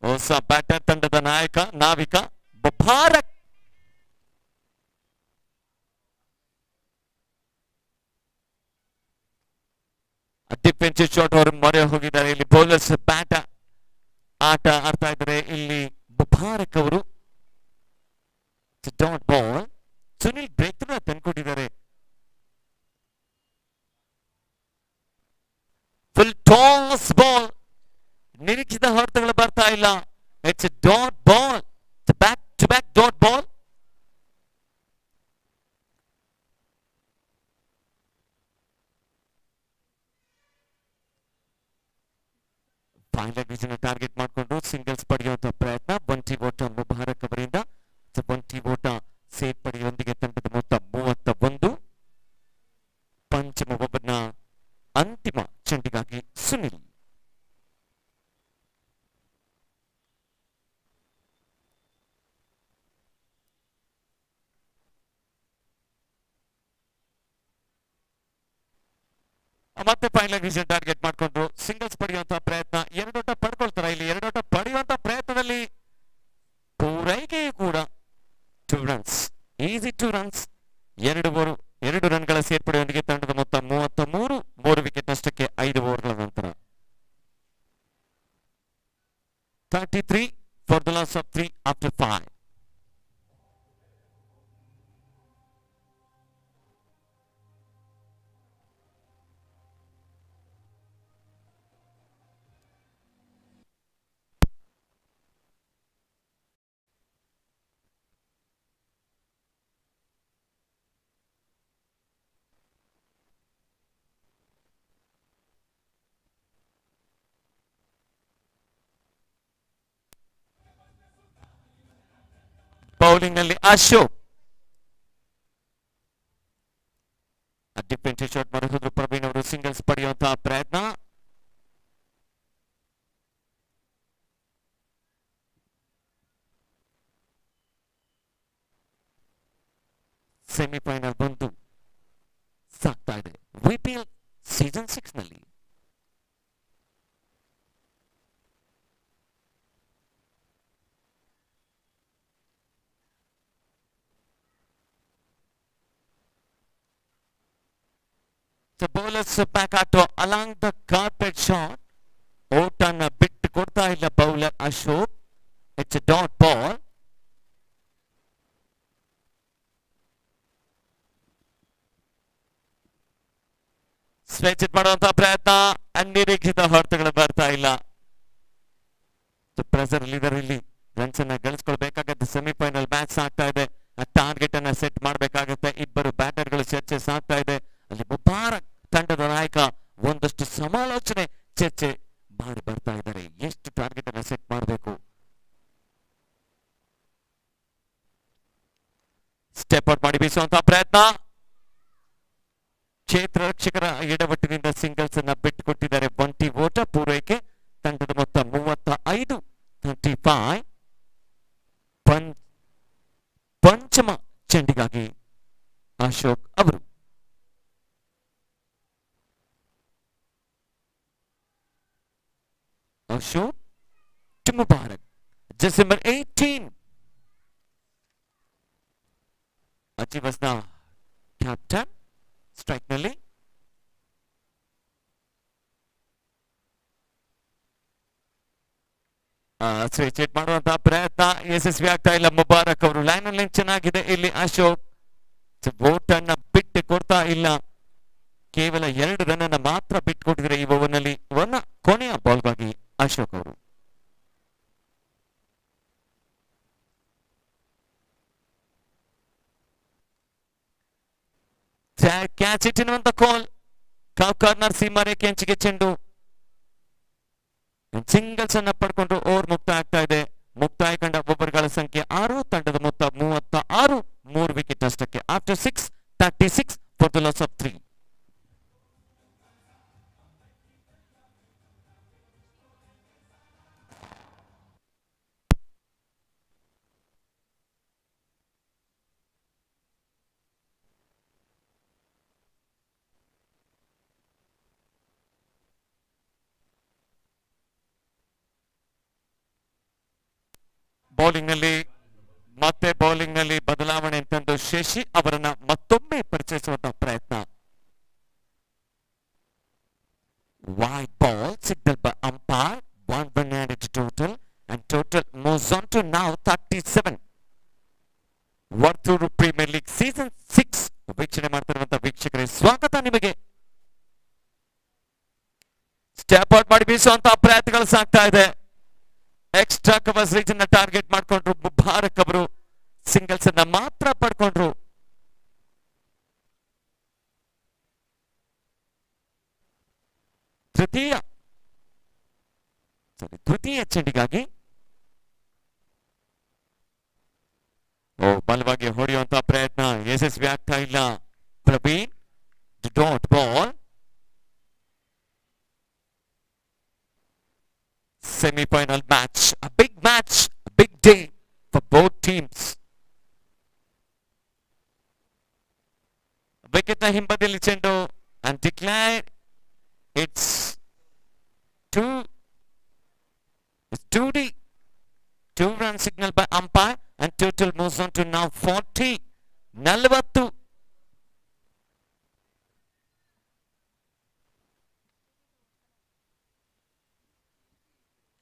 ಹೊಸ batter ತಂಡದ ನಾವಿಕ Mubarak. Defensive shot ಅವರು ಮೊರೆ ಹೋಗಿದ್ದಾರೆ. ಇಲ್ಲಿ bowlers bat ಆಟ ಆಡ್ತಾ ಇದ್ದಾರೆ. ಇಲ್ಲಿ ಮುಬಾರಕ್ ಅವರು ಡಾಟ್ ಬಾಲ್. ಸುನಿಲ್ ಬ್ರೇಕ್ ತಂದ್ಕೊಟ್ಟಿದ್ದಾರೆ. Full toss ball. ನಿರೀಕ್ಷಿತ ಹೊರತುಗಳು ಬರ್ತಾ ಇಲ್ಲ. It's dot ball. Back to back dot ball. Final target ಮಾಡಿಕೊಂಡು ಸಿಂಗಲ್ಸ್ ಪಡೆಯುವಂತಹ ಪ್ರಯತ್ನ. ಬಂಟಿ ಓಟ ಮುಬಾರಕ್ ಅವರಿಂದ. ಬಂಟಿ ಓಟ ಸೇಟ್ ಪಡೆಯೊಂದಿಗೆ ತಂಡದ ಮೊತ್ತ 31. ಪಂಚಮ ಓವರ್ನ ಅಂತಿಮ ಚೆಂಡಿಗಾಗಿ ಸುನಿಲ್. ಮತ್ತೆ ಫೈನಲ್ ವಿಷನ್ ಟಾರ್ಗೆಟ್ ಮಾಡಿಕೊಂಡು ಸಿಂಗಲ್ಸ್ ಪಡೆಯುವಂತಹ ಪ್ರಯತ್ನ. 2 ಓಟ ಪಡ್ಕೊಳ್ತಾರೆ. ಇಲ್ಲಿ 2 ಓಟ ಪಡೆಯುವಂತಹ ಪ್ರಯತ್ನದಲ್ಲಿ ಪೂರೈಕೆಯೂ ಕೂಡ 2 ರನ್ಸ್, ಈಸಿ 2 ರನ್ಸ್. 2 ರನ್ಗಳ ಸೇರ್ಪಡೆಯೊಂದಿಗೆ ತಂಡದ ಮೊತ್ತ 33. 3 ವಿಕೆಟ್ ನಷ್ಟಕ್ಕೆ 5 ಓವರ್ಗಳ ನಂತರ 33 for the loss of 3 after 5. Bowling ನಲ್ಲಿ ಅಶೋಕ್. ಡಿಫೆನ್ಸಿವ್ ಶಾಟ್ ಮಾಡಿದ್ರು ಪ್ರವೀಣ್ ಅವರು. ಸಿಂಗಲ್ಸ್ ಪಡೆಯುವಂತಹ ಪ್ರಯತ್ನ. ಸೆಮಿಫೈನಲ್ ಬಂದು ಸಾಗ್ತಾ ಇದೆ ವಿಪಿಎಲ್ ಸೀಸನ್ 6 ನಲ್ಲಿ. The bowlers back out along the carpet shot. ಓಟನ್ನ ಬಿಟ್ಟು ಕೊಡ್ತಾ ಇಲ್ಲ bowler Ashok. It's a dot ball. Stretch it ಮಾಡುವಂತಹ ಪ್ರಯತ್ನ. ಅನಿರೀಕ್ಷಿತ ಹೊರತುಗಳು ಬರ್ತಾ ಇಲ್ಲ. ಪ್ರೆಸರ್ ಲೀಡರ್ ಇಲ್ಲಿ ರನ್ಸ್ ಅನ್ನ ಗಳಿಸ್ಕೊಳ್ಬೇಕಾಗತ್ತೆ. ಸೆಮಿಫೈನಲ್ ಮ್ಯಾಚ್ ಆಗ್ತಾ ಇದೆ. ಟಾರ್ಗೆಟ್ ಅನ್ನ ಸೆಟ್ ಮಾಡಬೇಕಾಗುತ್ತೆ. ಇಬ್ಬರು ಬ್ಯಾಟರ್ಗಳು ಚರ್ಚೆ ಸಾಗ್ತಾ ಇದೆ. ಅಲ್ಲಿ ಮುಬಾರಕ್ ತಂಡದ ನಾಯಕ ಒಂದಷ್ಟು ಸಮಾಲೋಚನೆ ಚರ್ಚೆ ಮಾಡಿ ಬರ್ತಾ ಇದ್ದಾರೆ. ಎಷ್ಟು ಟಾರ್ಗೆಟ್ ಅನ್ನ ಸೆಟ್ ಮಾಡಬೇಕು. ಸ್ಟೆಪ್ ಔಟ್ ಮಾಡಿ ಬೀಸುವಂತಹ ಪ್ರಯತ್ನ. ಕ್ಷೇತ್ರ ರಕ್ಷಕರ ಎಡವಟ್ಟಿನಿಂದ ಸಿಂಗಲ್ಸ್ ಅನ್ನ ಬಿಟ್ಟುಕೊಟ್ಟಿದ್ದಾರೆ ಬಂಟಿ ಓಟ. ಪೂರೈಕೆ ತಂಡದ ಮೊತ್ತ 35. 35. ಪಂಚಮ ಚೆಂಡಿಗಾಗಿ ಅಶೋಕ್ ಅವರು. Ashok to Mubarak. December 18. Achi was the captain. Strike ನಲ್ಲಿ ಸ್ವಿಚ್ ಇಟ್ ಮಾಡುವಂತಹ ಪ್ರಯತ್ನ ಯಶಸ್ವಿ ಆಗ್ತಾ ಇಲ್ಲ. ಮುಬಾರಕ್ ಅವರು ಲೈನ್ ಅಲ್ಲಿ ಚೆನ್ನಾಗಿದೆ. ಇಲ್ಲಿ ಅಶೋಕ್ ವೋಟ್ ಅನ್ನ ಬಿಟ್ಟು ಕೊಡ್ತಾ ಇಲ್ಲ. ಕೇವಲ 2 ರನ್ ಅನ್ನ ಮಾತ್ರ ಬಿಟ್ಟುಕೊಟ್ಟಿದ್ರೆ ಈ ಓವರ್ನಲ್ಲಿ. ಕೊನೆಯ ಬಾಲ್ಗಾಗಿ ಅಶೋಕ್ ಅವರು. ಕ್ಯಾಚ್ ಇಟ್ ಎನ್ನುವಂತ ಕಾಲ್. ಕಾರ್ನರ್ ಸೀಮಾ ರೇಖೆ ಅಂಚಿಗೆ ಚೆಂಡು. ಸಿಂಗಲ್ಸ್ ಅನ್ನ ಪಡ್ಕೊಂಡು ಓವರ್ ಮುಕ್ತಾಯ ಆಗ್ತಾ ಇದೆ. ಮುಕ್ತಾಯ ಕಂಡ ಓವರ್ಗಳ ಸಂಖ್ಯೆ 6. ತಂಡದ ಮೊತ್ತ 36. 3 ವಿಕೆಟ್ ನಷ್ಟಕ್ಕೆ after 6. 36 for the loss of 3. Bowling ನಲ್ಲಿ ಮತ್ತೆ ಬೌಲಿಂಗ್ ನಲ್ಲಿ ಬದಲಾವಣೆ ಅಂತಂದು ಶಶಿ ಅವರನ್ನ ಮತ್ತೊಮ್ಮೆ ಪರಿಚಯಿಸುವಂತಹ ಪ್ರಯತ್ನ. Wide ball signaled by umpire, 1 run added to total, and total moves on to now 37. Varthur premier league season 6 ವೀಕ್ಷಣೆ ಮಾಡ್ತಿರುವಂತಹ ವೀಕ್ಷಕರೇ ಸ್ವಾಗತ ನಿಮಗೆ. ಸ್ಟೆಪ್ ಔಟ್ ಮಾಡಿ ಬೀಸುವಂತಹ ಪ್ರಯತ್ನಗಳು ಸಾಗ್ತಾ ಇದೆ. ಎಕ್ಸ್ಟ್ರಾ ಕವರ್ಸ್ ರೀಜನ್ ಟಾರ್ಗೆಟ್ ಮಾಡ್ಕೊಂಡ್ರು ಮುಬಾರಕ್ ಅವರು, ಸಿಂಗಲ್ಸ್ ಅನ್ನ ಮಾತ್ರ ಪಡ್ಕೊಂಡ್ರು. ತೃತೀಯ ಚೆಂಡಿಗಾಗಿ ಬಲವಾಗಿ ಹೊಡೆಯುವಂತಹ ಪ್ರಯತ್ನ ಯಶಸ್ವಿ ಆಗ್ತಾ ಇಲ್ಲ. Praveen dot ball. Semi-final match, a big match, a big day for both teams. Wicket na ಹಿಂಬದಿಯಲ್ಲಿ ಚೆಂಡು and declare it's 2D. 2-run signal by umpire and total moves on to now 40. 40.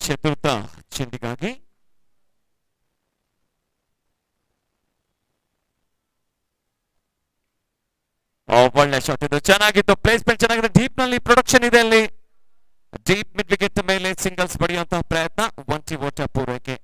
ಚತುರ್ಥ ಚೆಂಡಿಗಾಗಿ ಒಳ್ಳೆ ಶಾಟ್ ಇದು, ಚೆನ್ನಾಗಿತ್ತು. ಪ್ಲೇಸ್ಮೆಂಟ್ ಚೆನ್ನಾಗಿದೆ. Deep ನಲ್ಲಿ production ಇದೆ ಅಲ್ಲಿ. Deep mid wicket ಮೇಲೆ ಸಿಂಗಲ್ಸ್ ಬಡಿಯುವಂತಹ ಪ್ರಯತ್ನ. 1 ಓಟ ಪೂರೈಕೆ.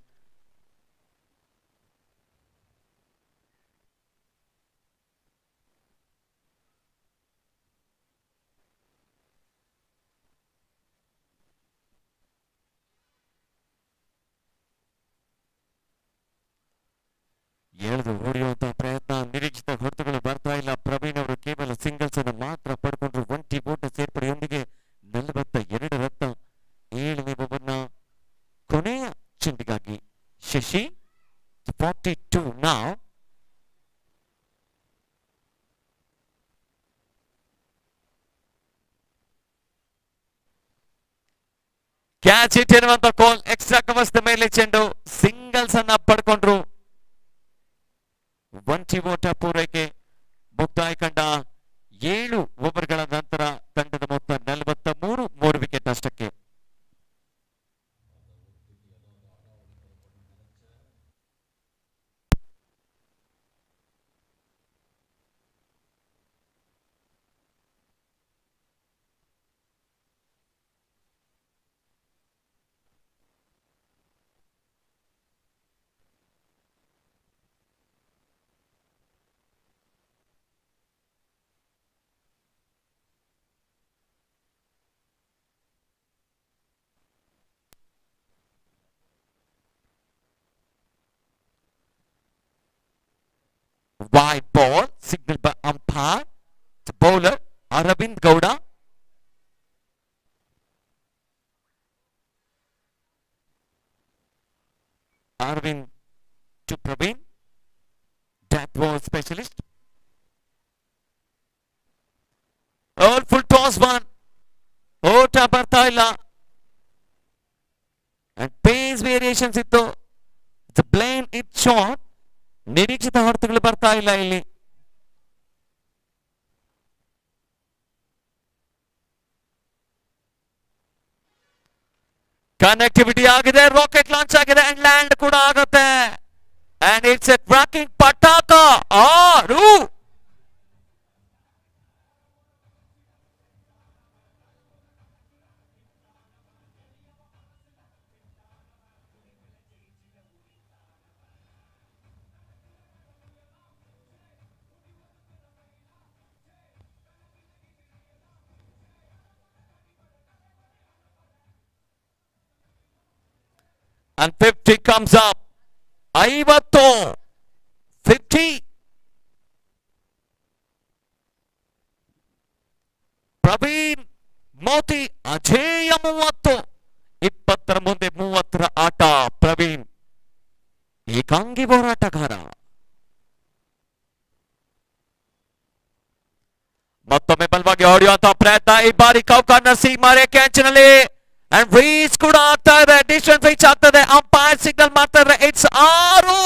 ಎಳೆದು ಹೊಡೆಯುವಂತಹ ಪ್ರಯತ್ನ. ನಿರೀಕ್ಷಿತ ಹೊಡೆತಗಳು ಬರ್ತಾ ಇಲ್ಲ. ಪ್ರವೀಣ್ ಅವರು ಕೇವಲ ಸಿಂಗಲ್ಸ್ ಅನ್ನು ಮಾತ್ರ ಪಡ್ಕೊಂಡ್ರು. 1 ಓಟ ಸೇರ್ಪಡೆಯೊಂದಿಗೆ 42 ರನ್. 7ನೇ ಓವರ್ನ ಕೊನೆಯ ಚೆಂಡಿಗಾಗಿ ಶಶಿ 42 now. ಕ್ಯಾಚ್ ಹಿಟ್ ಎನ್ನುವಂತ ಕಾಲ್. ಎಕ್ಸ್ಟ್ರಾ ಕವರ್ಸ್ ಮೇಲೆ ಚೆಂಡು. ಸಿಂಗಲ್ಸ್ ಅನ್ನ ಪಡ್ಕೊಂಡ್ರು. 1 ಓಟ ಪೂರೈಕೆ. ಮುಕ್ತಾಯ ಕಂಡ 7 ಓವರ್ಗಳ ನಂತರ ತಂಡದ ಮೊತ್ತ 43, 3 ವಿಕೆಟ್ ನಷ್ಟಕ್ಕೆ. Wide ball signaled by umpire. The bowler Aravind Gowda. Arvind to Praveen. That was specialist. All full toss one. ಓಟ ಬರ್ತಾ ಇಲ್ಲ. And pace variations ಇತ್ತು. It's a plain hit shot. ನಿರೀಕ್ಷಿತ ಹೊಡೆತಗಳು ಬರ್ತಾ ಇಲ್ಲ ಇಲ್ಲಿ. ಕನೆಕ್ಟಿವಿಟಿ ಆಗಿದೆ. ರಾಕೆಟ್ ಲಾಂಚ್ ಆಗಿದೆ ಅಂಡ್ ಲ್ಯಾಂಡ್ ಕೂಡ ಆಗುತ್ತೆ. ಅಂಡ್ ಇಟ್ಸ್ ಎ ಟ್ರ್ಯಾಕಿಂಗ್ ಪಟಾಕ. 6. And 50 comes up. 50. 50. Praveen Moti ಅಜೇಯ 30. 20ರ ಮುಂದೆ 30ರ ಆಟ. ಪ್ರವೀಣ್ ಏಕಾಂಗಿ ಹೋರಾಟಗಾರ. ಮತ್ತೊಮ್ಮೆ ಬಲವಾಗಿ ಹೊಡೆಯುವಂತಹ ಪ್ರಯತ್ನ. ಈ ಬಾರಿ ಕೌಕ ನರಸಿಂಹ ರೇಖೆ ಅಂಚಿನಲ್ಲಿ ಅಂಡ್ ರೀಚ್ ಕೂಡ ಆಗ್ತಾ ಇದೆ, ಡಿಸ್ಟೆನ್ಸ್ ರೀಚ್ ಆಗ್ತದೆ. ಅಂಪೈರ್ ಸಿಗ್ನಲ್ ಮಾಡ್ತಾ ಇದ್ರೆ it's 6.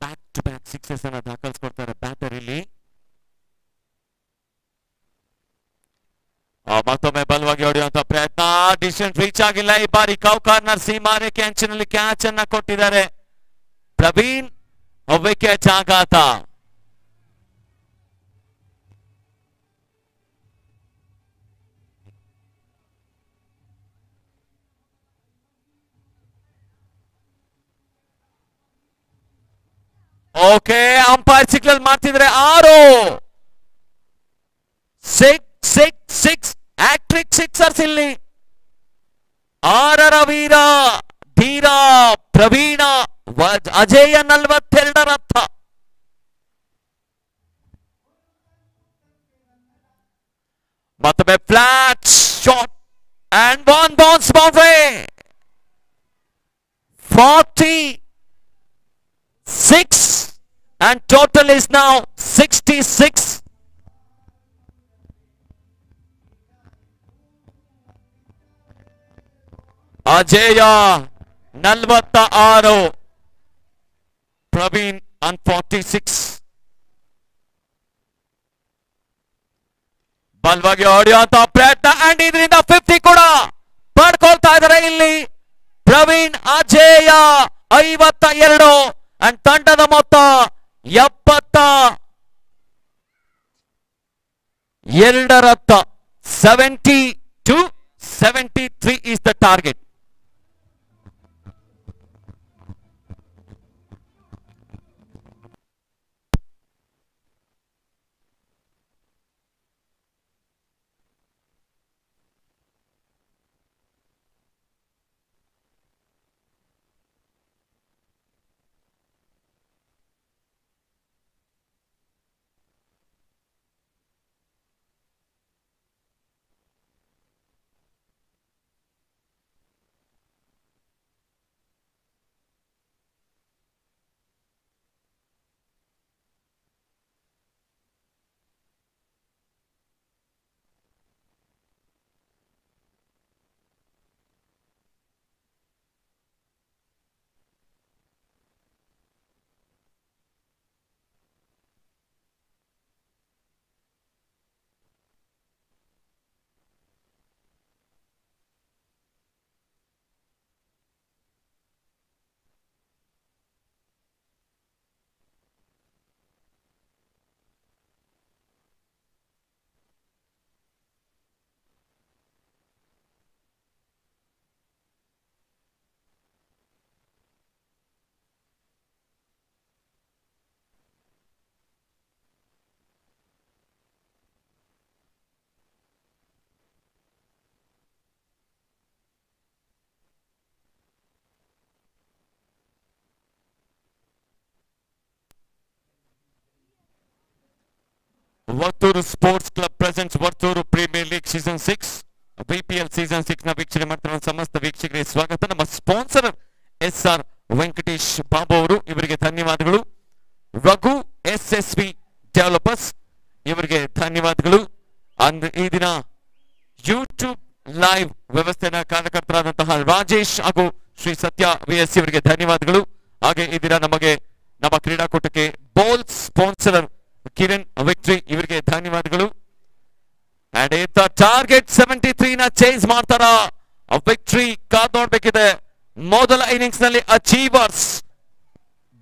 Back to back sixes ಅನ್ನ ದಾಖಲಿಸ್ಕೊಡ್ತಾರೆ ಬ್ಯಾಟರ್ ಇಲ್ಲಿ. ಮತ್ತೊಮ್ಮೆ ಬಲವಾಗಿ ಹೊಡೆಯುವಂತ ಪ್ರಯತ್ನ, ಡಿಸ್ಟೆನ್ಸ್ ರೀಚ್ ಆಗಿಲ್ಲ. ಈ ಬಾರಿ ಕೌ ಕಾರ್ನರ್ ಸೀಮಾರೇಖೆ ಅಂಚಿನಲ್ಲಿ ಕ್ಯಾಚ್ ಅನ್ನ ಕೊಟ್ಟಿದ್ದಾರೆ ಪ್ರವೀಣ್. ವಿಕೆಟ್ ಆಘಾತ. ಓಕೆ, ಅಂಪೈರ್ ಸಿಗ್ನಲ್ ಮಾಡ್ತಿದ್ರೆ 6. 6 ಹ್ಯಾಟ್ರಿಕ್ ಸಿಕ್ಸರ್ಸ್ ಇಲ್ಲಿ. 6ರ ವೀರ ಧೀರ ಪ್ರವೀಣ ಅಜೇಯ 42 ರಥ. ಮತ್ತೊಮ್ಮೆ flat shot and one bounce boundary. 46 and total is now 66. ಅಜೇಯ 46, Praveen on 46. ಬಲವಾಗಿ ಹೊಡೆಯುವಂತ ಪ್ರಯತ್ನ ಅಂಡ್ ಇದರಿಂದ 50 ಕೂಡ ಪಡ್ಕೊಳ್ತಾ ಇದ್ದಾರೆ ಇಲ್ಲಿ ಪ್ರವೀಣ್. ಅಜೇಯ 52 ಅಂಡ್ ತಂಡದ ಮೊತ್ತ 72 ರತ್ತ. 72-73 is the target. Varthur sports club presents Varthur premier league season 6 BPL season 6 ನ ವೀಕ್ಷಣೆ ಮಾಡ್ತಿರುವ ಸಮಸ್ತ ವೀಕ್ಷಕರಿಗೆ ಸ್ವಾಗತ. ನಮ್ಮ ಸ್ಪಾನ್ಸರ್ SR ವೆಂಕಟೇಶ್ ಬಾಬು ಅವರು, ಇವರಿಗೆ ಧನ್ಯವಾದಗಳು. ರಘು SSV ಡೆವಲಪರ್ಸ್, ಇವರಿಗೆ ಧನ್ಯವಾದಗಳು. ಈ ದಿನ ಯೂಟ್ಯೂಬ್ ಲೈವ್ ವ್ಯವಸ್ಥೆನ ಕಾರ್ಯಕರ್ತರಾದಂತಹ ರಾಜೇಶ್ ಹಾಗೂ ಶ್ರೀ ಸತ್ಯ VS ಇವರಿಗೆ ಧನ್ಯವಾದಗಳು. ಹಾಗೆ ಈ ದಿನ ನಮ್ಮ ಕ್ರೀಡಾಕೂಟಕ್ಕೆ ಬೋಲ್ ಸ್ಪಾನ್ಸರ್ ಕಿರಣ್ ವಿಕ್ಟ್ರಿ, ಇವರಿಗೆ ಧನ್ಯವಾದಗಳು. ಅಂಡ್ ಟಾರ್ಗೆಟ್ 73 ನ ಚೇಂಜ್ ಮಾಡ್ತಾರ ವಿಕ್ಟ್ರಿ ಕಾದ್ ನೋಡ್ಬೇಕಿದೆ. ಮೊದಲ ಇನ್ನಿಂಗ್ಸ್ ನಲ್ಲಿ ಅಚೀವರ್ಸ್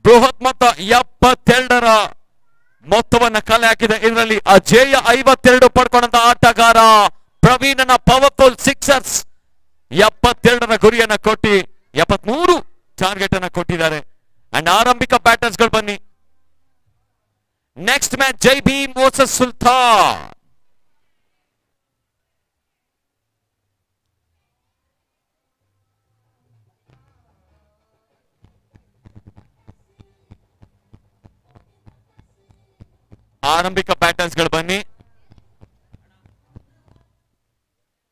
ಬೃಹತ್ ಮೊತ್ತ 72ರ ಮೊತ್ತವನ್ನ ಕಲೆ ಹಾಕಿದೆ. ಇದರಲ್ಲಿ ಅಜೇಯ 52 ಪಡ್ಕೊಂಡಂತ ಆಟಗಾರ ಪ್ರವೀಣನ ಪವರ್ಫುಲ್ ಸಿಕ್ಸರ್ಸ್ 72ರ ಗುರಿಯನ್ನ ಕೊಟ್ಟಿ 73 ಟಾರ್ಗೆಟ್ ಅನ್ನ ಕೊಟ್ಟಿದ್ದಾರೆ. ಅಂಡ್ ಆರಂಭಿಕ ಬ್ಯಾಟರ್ಸ್ ಗಳು ಬನ್ನಿ. ನೆಕ್ಸ್ಟ್ ಮ್ಯಾಚ್ ಜೈ ಭೀಮ್ ವರ್ಸಸ್ ಸುಲ್ತಾನ್. ಆರಂಭಿಕ ಬ್ಯಾಟರ್ಸ್ಗಳು ಬನ್ನಿ.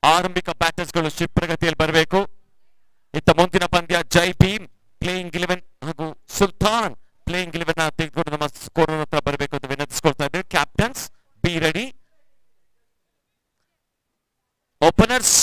ಆರಂಭಿಕ ಬ್ಯಾಟರ್ಸ್ಗಳು ಕ್ಷಿಪ್ರಗತಿಯಲ್ಲಿ ಬರಬೇಕು. ಇತ್ತ ಮುಂದಿನ ಪಂದ್ಯ ಜೈ ಭೀಮ್ ಪ್ಲೇಯಿಂಗ್ 11 ಹಾಗೂ ಸುಲ್ತಾನ್ ಪ್ಲೇಯಿಂಗ್ 11 ತೆಗೆದುಕೊಂಡು ನಮ್ಮ ಸ್ಕೋರ್ ಹತ್ರ ಬರಬೇಕು ಅಂತ ವಿನಂತಿಸ್ಕೊಳ್ತಾ ಇದ್ದೇವೆ. Captains be ready. Openers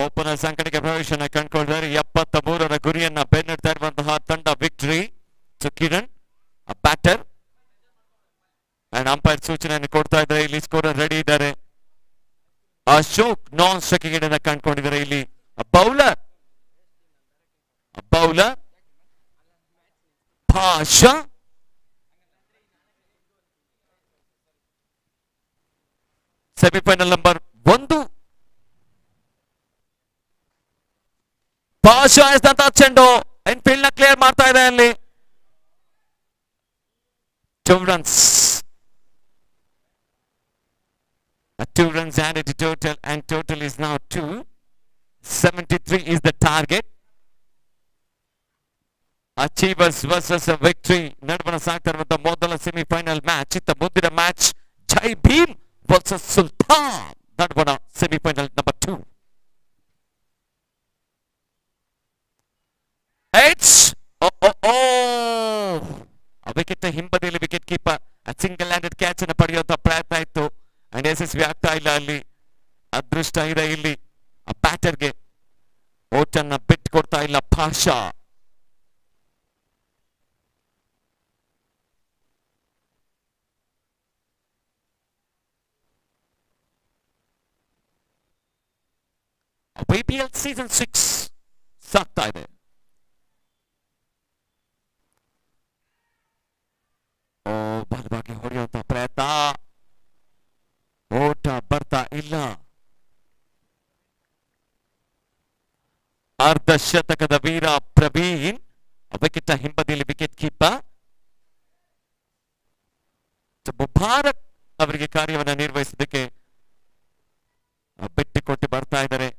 opener ಸಂಕಟಕ್ಕೆ ಪ್ರವೇಶನ ಕಂಡುಕೊಂಡಿದ್ದಾರೆ. 73ರ ಗುರಿಯನ್ನ ಬೆನ್ನಡ್ತಾ ಇರುವಂತಹ ತಂಡ victory. So Kiran batter and umpire ಸೂಚನೆಯನ್ನು ಕೊಡ್ತಾ ಇದ್ದಾರೆ. ಇಲ್ಲಿ ಸ್ಕೋರರ್ ರೆಡಿ ಇದ್ದಾರೆ. ಅಶೋಕ್ ನಾನ್ ಸ್ಟ್ರೈಕಿಂಗ್ ಅನ್ನ ಕಂಡುಕೊಂಡಿದ್ದಾರೆ. ಇಲ್ಲಿ ಬೌಲರ್ ಭಾಷಾ ಸೆಮಿಫೈನಲ್ ನಂಬರ್ 1 ಭಾಷಾ ಎಸ್ದಂತ ಚೆಂಡು ಇನ್ಫೀಲ್ಡ್ ನ ಕ್ಲಿಯರ್ ಮಾಡ್ತಾ ಇದೆ. ಅಲ್ಲಿ 2 runs. 2 runs added to total and total is now 2. 73 is the target. Achievers versus a victory ನಡುವಣ ಸಾಗ್ತಾ ಇರುವಂತಹ ಮೊದಲ ಸೆಮಿಫೈನಲ್ ಮ್ಯಾಚ್. ಇತ್ತ ಮುಂದಿನ ಮ್ಯಾಚ್ ಜೈ ಭೀಮ್ ವರ್ಸಸ್ ಸುಲ್ತಾನ್ ನಡುವಣ ಸೆಮಿಫೈನಲ್ ನಂಬರ್ 2. ವಿಕೆಟ್ ಹಿಂಬದಿಯಲ್ಲಿ wicket keeper single handed catch ಅನ್ನು ಪಡೆಯುವಂತಹ ಪ್ರಯತ್ನ ಇತ್ತು ಅಂಡ್ ಯಶಸ್ವಿ ಆಗ್ತಾ ಇಲ್ಲ. ಅಲ್ಲಿ ಅದೃಷ್ಟ ಇದೆ. ಇಲ್ಲಿ ಬ್ಯಾಟರ್ಗೆ ಓಟನ್ನ ಬಿಟ್ಟು ಕೊಡ್ತಾ ಇಲ್ಲ ಭಾಷಾ. IPL ಸೀಸನ್ 6 ಸಾಗ್ತಾ ಇದೆ. ಬಲವಾಗಿ ಹೊಡೆಯುವಂತಹ ಪ್ರಯತ್ನ, ಓಟ ಬರ್ತಾ ಇಲ್ಲ. ಅರ್ಧ ಶತಕದ ವೀರ ಪ್ರವೀಣ್ ವಿಕೆಟ್ ಹಿಂಬದಿಯಲ್ಲಿ ವಿಕೆಟ್ ಕೀಪರ್ ಮುಬಾರಕ್ ಅವರಿಗೆ ಕಾರ್ಯವನ್ನು ನಿರ್ವಹಿಸೋದಕ್ಕೆ ಬಿಟ್ಟುಕೊಟ್ಟು ಬರ್ತಾ ಇದ್ದಾರೆ.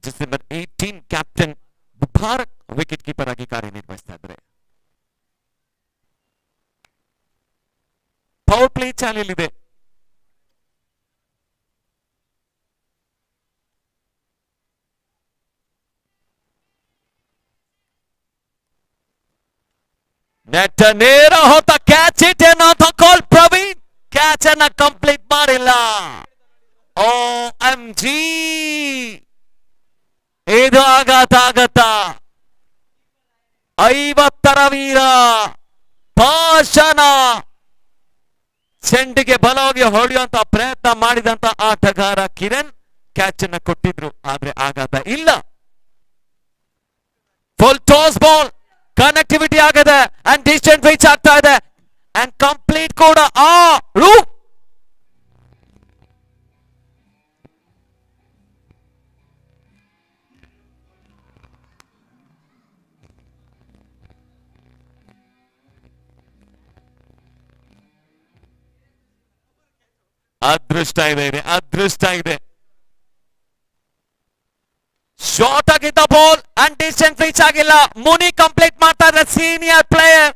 December 18 captain Mubarak wicket keeper ಆಗಿ ಕಾರ್ಯನಿರ್ವಹಿಸ್ತಾ ಇದ್ದಾರೆ. Power play ಚಾಲೆಯಲ್ಲಿದೆ. ನೆಟ್ ನೇರ ಹೋತ ಕ್ಯಾಚ್ ಇಟ್ ಅನ್ನೋ ಕಾಲ್ ಪ್ರವೀಣ್ ಕ್ಯಾಚ್ ಅನ್ನ ಕಂಪ್ಲೀಟ್ ಮಾಡಿಲ್ಲ. OMG ಇದು ಆಗತ್ತ 50ರ ವೀರ ಭಾಷಣ ಚೆಂಡಿಗೆ ಬಲವಾಗಿ ಹೊಡೆಯುವಂತ ಪ್ರಯತ್ನ ಮಾಡಿದಂತ ಆಟಗಾರ ಕಿರಣ್ ಕ್ಯಾಚ್ ಅನ್ನ ಕೊಟ್ಟಿದ್ರು, ಆದ್ರೆ ಆಘಾತ ಇಲ್ಲ. ಫುಲ್ ಟಾಸ್ ಬಾಲ್ ಕನೆಕ್ಟಿವಿಟಿ ಆಗದೆ ಅಂಡ್ ಡಿಸ್ಟೆನ್ಸ್ ರೀಚ್ ಆಗ್ತಾ ಇದೆ ಅಂಡ್ ಕಂಪ್ಲೀಟ್ ಕೂಡ ಅದೃಷ್ಟ ಇದೆ. ಶಾರ್ಟ್ ಆಗಿದ್ದ ಬಾಲ್ ಅಂಡ್ ಡಿಸ್ಟೆನ್ಸ್ ರೀಚ್ ಆಗಿಲ್ಲ. ಮುನಿ ಕಂಪ್ಲೀಟ್ ಮಾಡ್ತಾ ಇದ್ದಾರೆ ಸೀನಿಯರ್ ಪ್ಲೇಯರ್.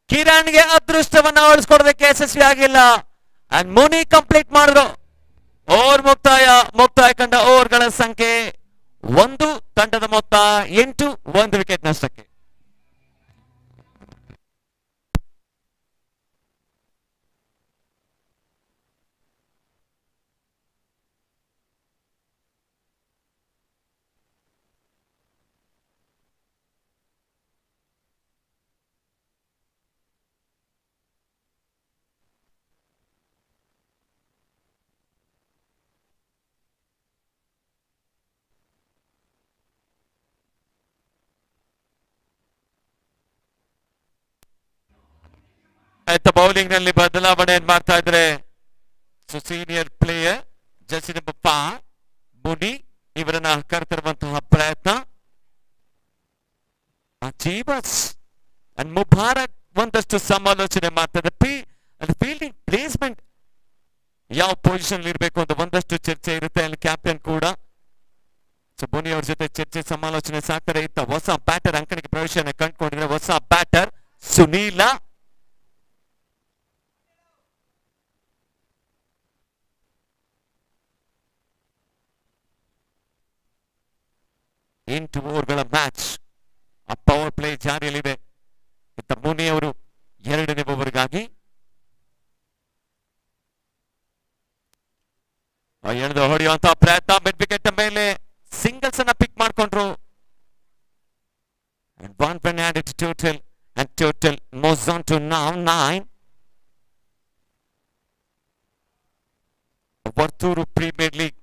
ಕಿರಣ್ಗೆ ಅದೃಷ್ಟವನ್ನ ಉಳಿಸ್ಕೊಡೋದಕ್ಕೆ ಯಶಸ್ವಿ ಆಗಿಲ್ಲ. ಅಂಡ್ ಮುನಿ ಕಂಪ್ಲೀಟ್ ಮಾಡಿದ್ರು. ಓವರ್ ಮುಕ್ತಾಯ ಕಂಡ ಓವರ್ಗಳ ಸಂಖ್ಯೆ 1, ತಂಡದ ಮೊತ್ತ 8, 1 ವಿಕೆಟ್ ನಷ್ಟಕ್ಕೆ. ಬೌಲಿಂಗ್ ನಲ್ಲಿ ಬದಲಾವಣೆ ಮಾಡ್ತಾ ಇದ್ರೆ ಸೀನಿಯರ್ ಪ್ಲೇಯರ್ ಜರ್ಸಿ ನಂಬರ್ 5 ಮುನಿ ಇವರನ್ನ ಕರೆತರುವಂತಹ ಪ್ರಯತ್ನ. ಜೀವಸ್ ಅಂಡ್ ಮುಬಾರಕ್ ಒಂದಷ್ಟು ಸಮಾಲೋಚನೆ ಮಾಡ್ತಾ ಇದ್ದಾರೆ. ಫೀಲ್ಡಿಂಗ್ ಪ್ಲೇಸ್ಮೆಂಟ್ ಯಾವ ಪೊಸಿಷನ್ ಇರಬೇಕು ಅಂತ ಒಂದಷ್ಟು ಚರ್ಚೆ ಇರುತ್ತೆ. ಅಲ್ಲಿ ಕ್ಯಾಪ್ಟನ್ ಕೂಡ ಮುನಿ ಅವ್ರ ಜೊತೆ ಚರ್ಚೆ ಸಮಾಲೋಚನೆ ಸಾಕ್ತಾರೆ. ಇತ್ತ ಹೊಸ ಬ್ಯಾಟರ್ ಅಂಕಣಿಗೆ ಪ್ರವೇಶನ ಕಂಡುಕೊಂಡಿದ್ರೆ ಹೊಸ ಬ್ಯಾಟರ್ ಸುನೀಲ. ಎಂಟು ಓವರ್ಗಳ ಮ್ಯಾಚ್. ಆ ಪವರ್ ಪ್ಲೇ ಜಾರಿಯಲ್ಲಿದೆ. ಇತ್ತ ಮುನಿ ಅವರು 2ನೇ ಓವರ್ಗಾಗಿ ಎಳೆದು ಹೊಡೆಯುವಂತಹ ಪ್ರಯತ್ನ. ಮಿಡ್ ವಿಕೆಟ್ ಮೇಲೆ ಸಿಂಗಲ್ಸ್ ಅನ್ನ ಪಿಕ್ ಮಾಡ್ಕೊಂಡ್ರು. And 1 run added to total, and total moves on to now 9. Varthur premier league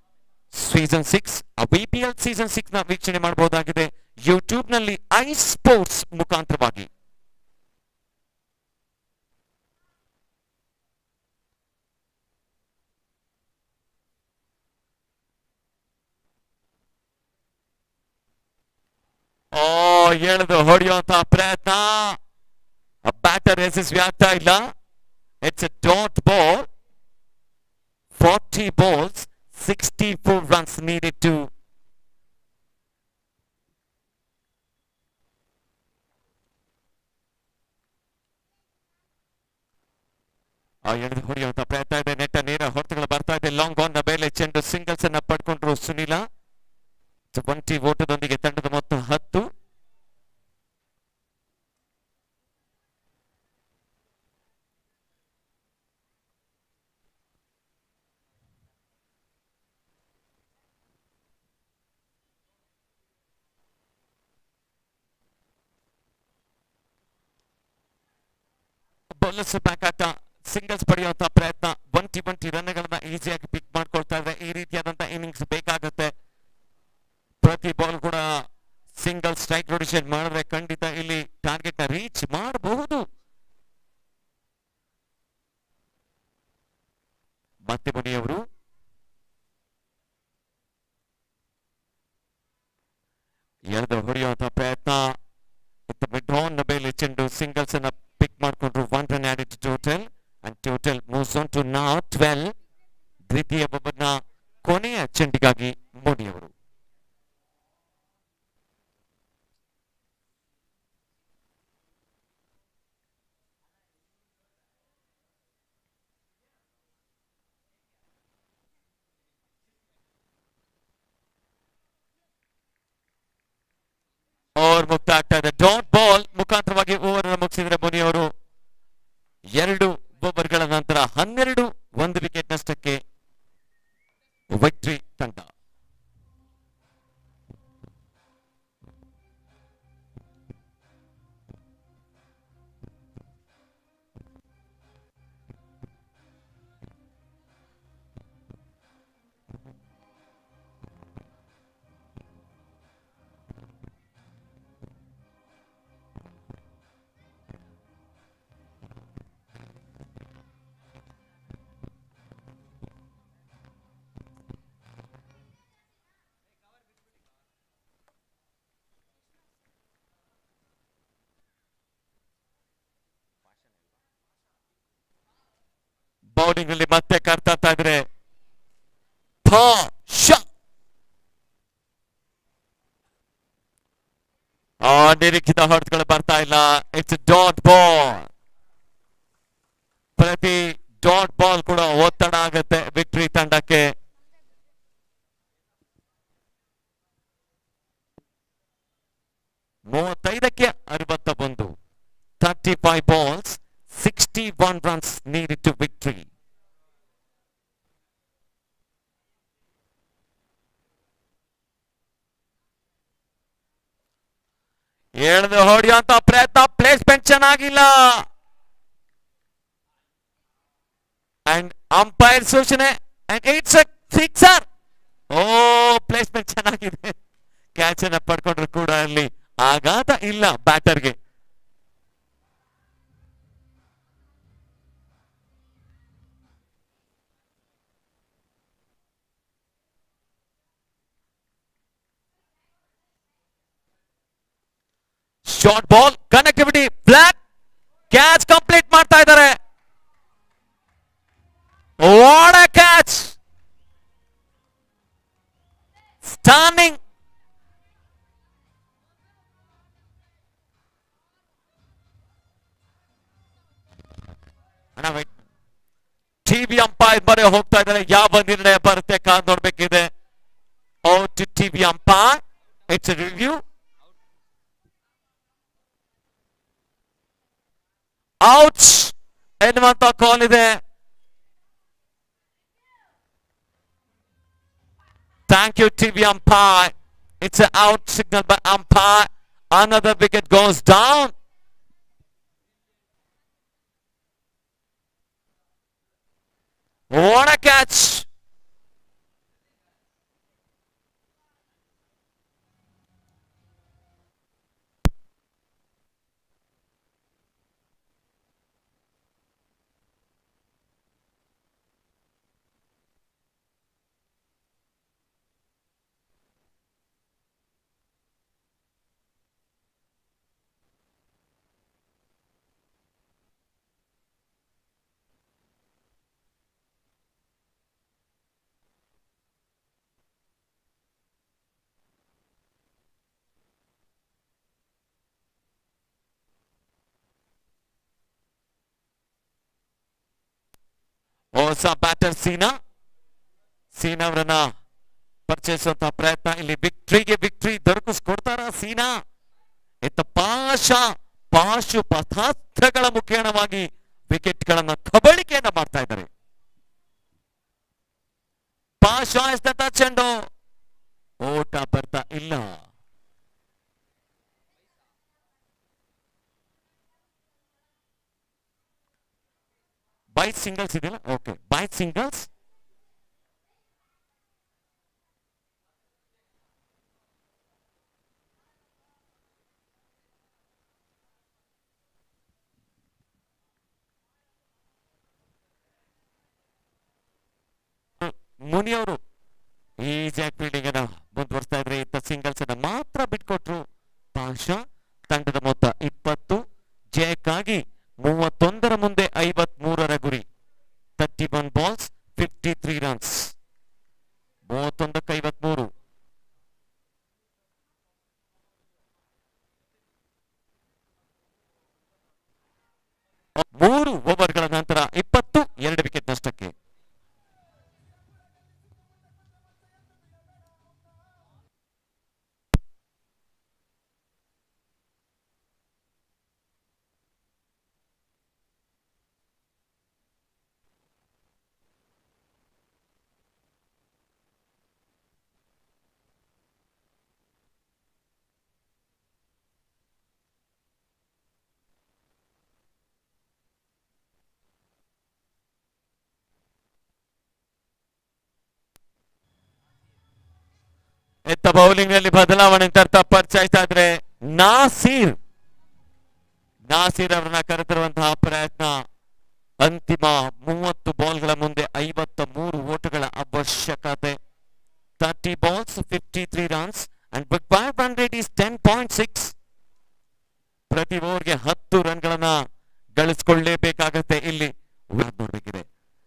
season 6 BPL season 6 ನ ವೀಕ್ಷಣೆ ಮಾಡಬಹುದಾಗಿದೆ ಯೂಟ್ಯೂಬ್ ನಲ್ಲಿ ಐ ಸ್ಪೋರ್ಟ್ಸ್ ಮುಖಾಂತರವಾಗಿ. ಎಳೆದು ಹೊಡೆಯುವಂತಹ ಪ್ರಯತ್ನ. ಬ್ಯಾಟರ್ ಯಶಸ್ವಿ ಆಗ್ತಾ ಇಲ್ಲ. It's a dot ball. 40 balls, 64 runs needed to ಎಳೆದು ಹೊಡೆಯುವಂತಹ ಪ್ರಯತ್ನ ಇದೆ. ನೆಟ್ಟ ನೇರ ಹೊರತುಗಳು ಬರ್ತಾ ಇದೆ. ಲಾಂಗ್ ಆನ್ ನ ಮೇಲೆ ಚೆಂಡು ಸಿಂಗಲ್ಸ್ ಅನ್ನ ಪಡ್ಕೊಂಡ್ರು ಸುನೀಲ. 20 ಓಟದೊಂದಿಗೆ ತಂಡದ ಮೊತ್ತ 10. ಬೌಲರ್ಸ್ ಬ್ಯಾಕ್ ಆಟ ಸಿಂಗಲ್ಸ್ ಪಡೆಯುವಂತಹ ಪ್ರಯತ್ನ. 20 ರನ್ಗಳನ್ನ ಈಸಿಯಾಗಿ ಪಿಕ್ ಮಾಡ್ಕೊಳ್ತಾ ಇದ್ದಾರೆ. ಈ ರೀತಿಯಾದಂತಹ ಇನ್ನಿಂಗ್ಸ್ ಬೇಕಾಗುತ್ತೆ. ಪ್ರತಿ ಬಾಲ್ ಕೂಡ ಸಿಂಗಲ್ ಸ್ಟ್ರೈಕ್ ರೊಟೇಷನ್ ಮಾಡಿದ್ರೆ ಖಂಡಿತ ಇಲ್ಲಿ ಟಾರ್ಗೆಟ್ ನ ರೀಚ್ ಮಾಡಬಹುದು. ಮತ್ತೆ ಮುನಿಯವರು ಎಳೆದು ಹೊಡೆಯುವಂತಹ ಪ್ರಯತ್ನ. ಮಿಡ್ ಆನ್ ನ ಮೇಲೆ ಚೆಂಡು ಸಿಂಗಲ್ಸ್ ಅನ್ನ ಪಿಕ್ ಮಾಡ್ಕೊಂಡ್ರು. 1 run added to total, and total moves on to now 12. ದ್ವಿತೀಯ ಓವರ್ನ ಕೊನೆಯ ಚೆಂಡಿಗಾಗಿ ಮೋದಿಯವರು. ಓವರ್ ಮುಕ್ತ ಆಗ್ತಾ ಇದೆ. ಡಾಟ್ ಬಾಲ್ ಮುಖಾಂತರವಾಗಿ ಓವರ್ ಅನ್ನು ಮುಗಿಸಿದ್ರೆ ಮುನಿಯವರು 2 ಓವರ್ಗಳ ನಂತರ 12, 1 ವಿಕೆಟ್ ನಷ್ಟಕ್ಕೆ ವಿಕ್ಟರಿ ತಂಡ. ಬೌಲಿಂಗ್ ನಲ್ಲಿ ಮತ್ತೆ ಕರ್ತಾ ಇದ್ರೆ ನಿರೀಕ್ಷಿತ ಹೊಡೆತಗಳು ಬರ್ತಾ ಇಲ್ಲ. It's dot ball. ಪ್ರತಿ ಡಾಟ್ ಬಾಲ್ ಕೂಡ ಒತ್ತಡ ಆಗುತ್ತೆ ವಿಕ್ಟರಿ ತಂಡಕ್ಕೆ. ಮೂವತ್ತೈದಕ್ಕೆ 61. 35 balls, 61 runs needed to victory. ಎಳೆದು ಹೊಡೆಯುವಂತ ಪ್ರಯತ್ನ, ಪ್ಲೇಸ್ಮೆಂಟ್ ಚೆನ್ನಾಗಿಲ್ಲ. ಅಂಡ್ ಅಂಪೈರ್ ಸೂಚನೆ, it's a sixer. Oh, placement ಚೆನ್ನಾಗಿದೆ. ಕ್ಯಾಚ್ ಅನ್ನ ಪಡ್ಕೊಂಡ್ರು ಕೂಡ ಅಲ್ಲಿ ಆಘಾತ ಇಲ್ಲ ಬ್ಯಾಟರ್ಗೆ. Short ball, connectivity, flag, catch complete ಮಾಡ್ತಾ ಇದ್ದಾರೆ. What a catch! Stunning. TV umpire ಬರೆ ಹೋಗ್ತಾ ಇದ್ದಾರೆ. ಯಾವ ನಿರ್ಣಯ ಬರುತ್ತೆ ಕಾದ್ ನೋಡ್ಬೇಕಿದೆ. Out TV umpire, it's review. Out ಎನ್ನುವಂತ ಕಾಲ್ ಇದೆ. Thank you TV umpire. It's out signal by umpire. Another wicket goes down. What a catch! ಹೊಸ ಬ್ಯಾಟರ್ ಸೀನಾ ಅವರನ್ನ ಪರಿಚಯಿಸುವಂತಹ ಪ್ರಯತ್ನ. ಇಲ್ಲಿ ವಿಕ್ಟರಿ ದೊರಕಿಸ್ಕೊಡ್ತಾರ ಸೀನಾ? ಇತ್ತ ಪಾಶು ಪದಾರ್ಥಗಳ ಮುಖೇಣವಾಗಿ ವಿಕೆಟ್ ಗಳನ್ನ ಕಬಳಿಕೆಯನ್ನ ಮಾಡ್ತಾ ಇದ್ದಾರೆ. ಪಾಶಾಯಿಸಿದಂತ ಚೆಂಡು, ಓಟ ಬರ್ತಾ ಇಲ್ಲ. ಬೈ ಸಿಂಗಲ್ಸ್ ಇದೆಯಲ್ಲ, ಓಕೆ, ಬೈ ಸಿಂಗಲ್ಸ್. ಮುನಿಯವರು ಈ ಜಾಕ್ ಫೀಲ್ಡಿಂಗ್ ಅನ್ನ ಮುಂದುವರಿಸ್ತಾ ಇದ್ರೆ, ಇತ್ತ ಸಿಂಗಲ್ಸ್ ಅನ್ನ ಮಾತ್ರ ಬಿಟ್ಕೊಟ್ರು. ಪಾಷಾ ತಂಡದ ಮೊತ್ತ 20, ಜಯಕ್ಕಾಗಿ 31 ಮುಂದೆ 53 ಗುರಿ. 31 balls, 53 runs. 31ಕ್ಕೆ 53. ಮೂರು ಓವರ್ಗಳ ನಂತರ 20, 2 ವಿಕೆಟ್ ನಷ್ಟಕ್ಕೆ. ಎತ್ತ ಬೌಲಿಂಗ್ ನಲ್ಲಿ ಬದಲಾವಣೆ ತರ್ತಾ ಪರಿಚಯಿಸ್ತಾ ಇದ್ರೆ ನಾಸೀರ್ ಅವರನ್ನ ಕರೆದಿರುವಂತಹ ಪ್ರಯತ್ನ. ಅಂತಿಮ 30 ಬಾಲ್ಗಳ ಮುಂದೆ 53 ಓಟುಗಳ ಅವಶ್ಯಕತೆ. 30 balls, 53 runs and required run rate is 10.6. ಪ್ರತಿ ಓವರ್ಗೆ 10 ರನ್ಗಳನ್ನ ಗಳಿಸಿಕೊಳ್ಳಲೇಬೇಕಾಗತ್ತೆ. ಇಲ್ಲಿ ನೋಡಬೇಕಿದೆ.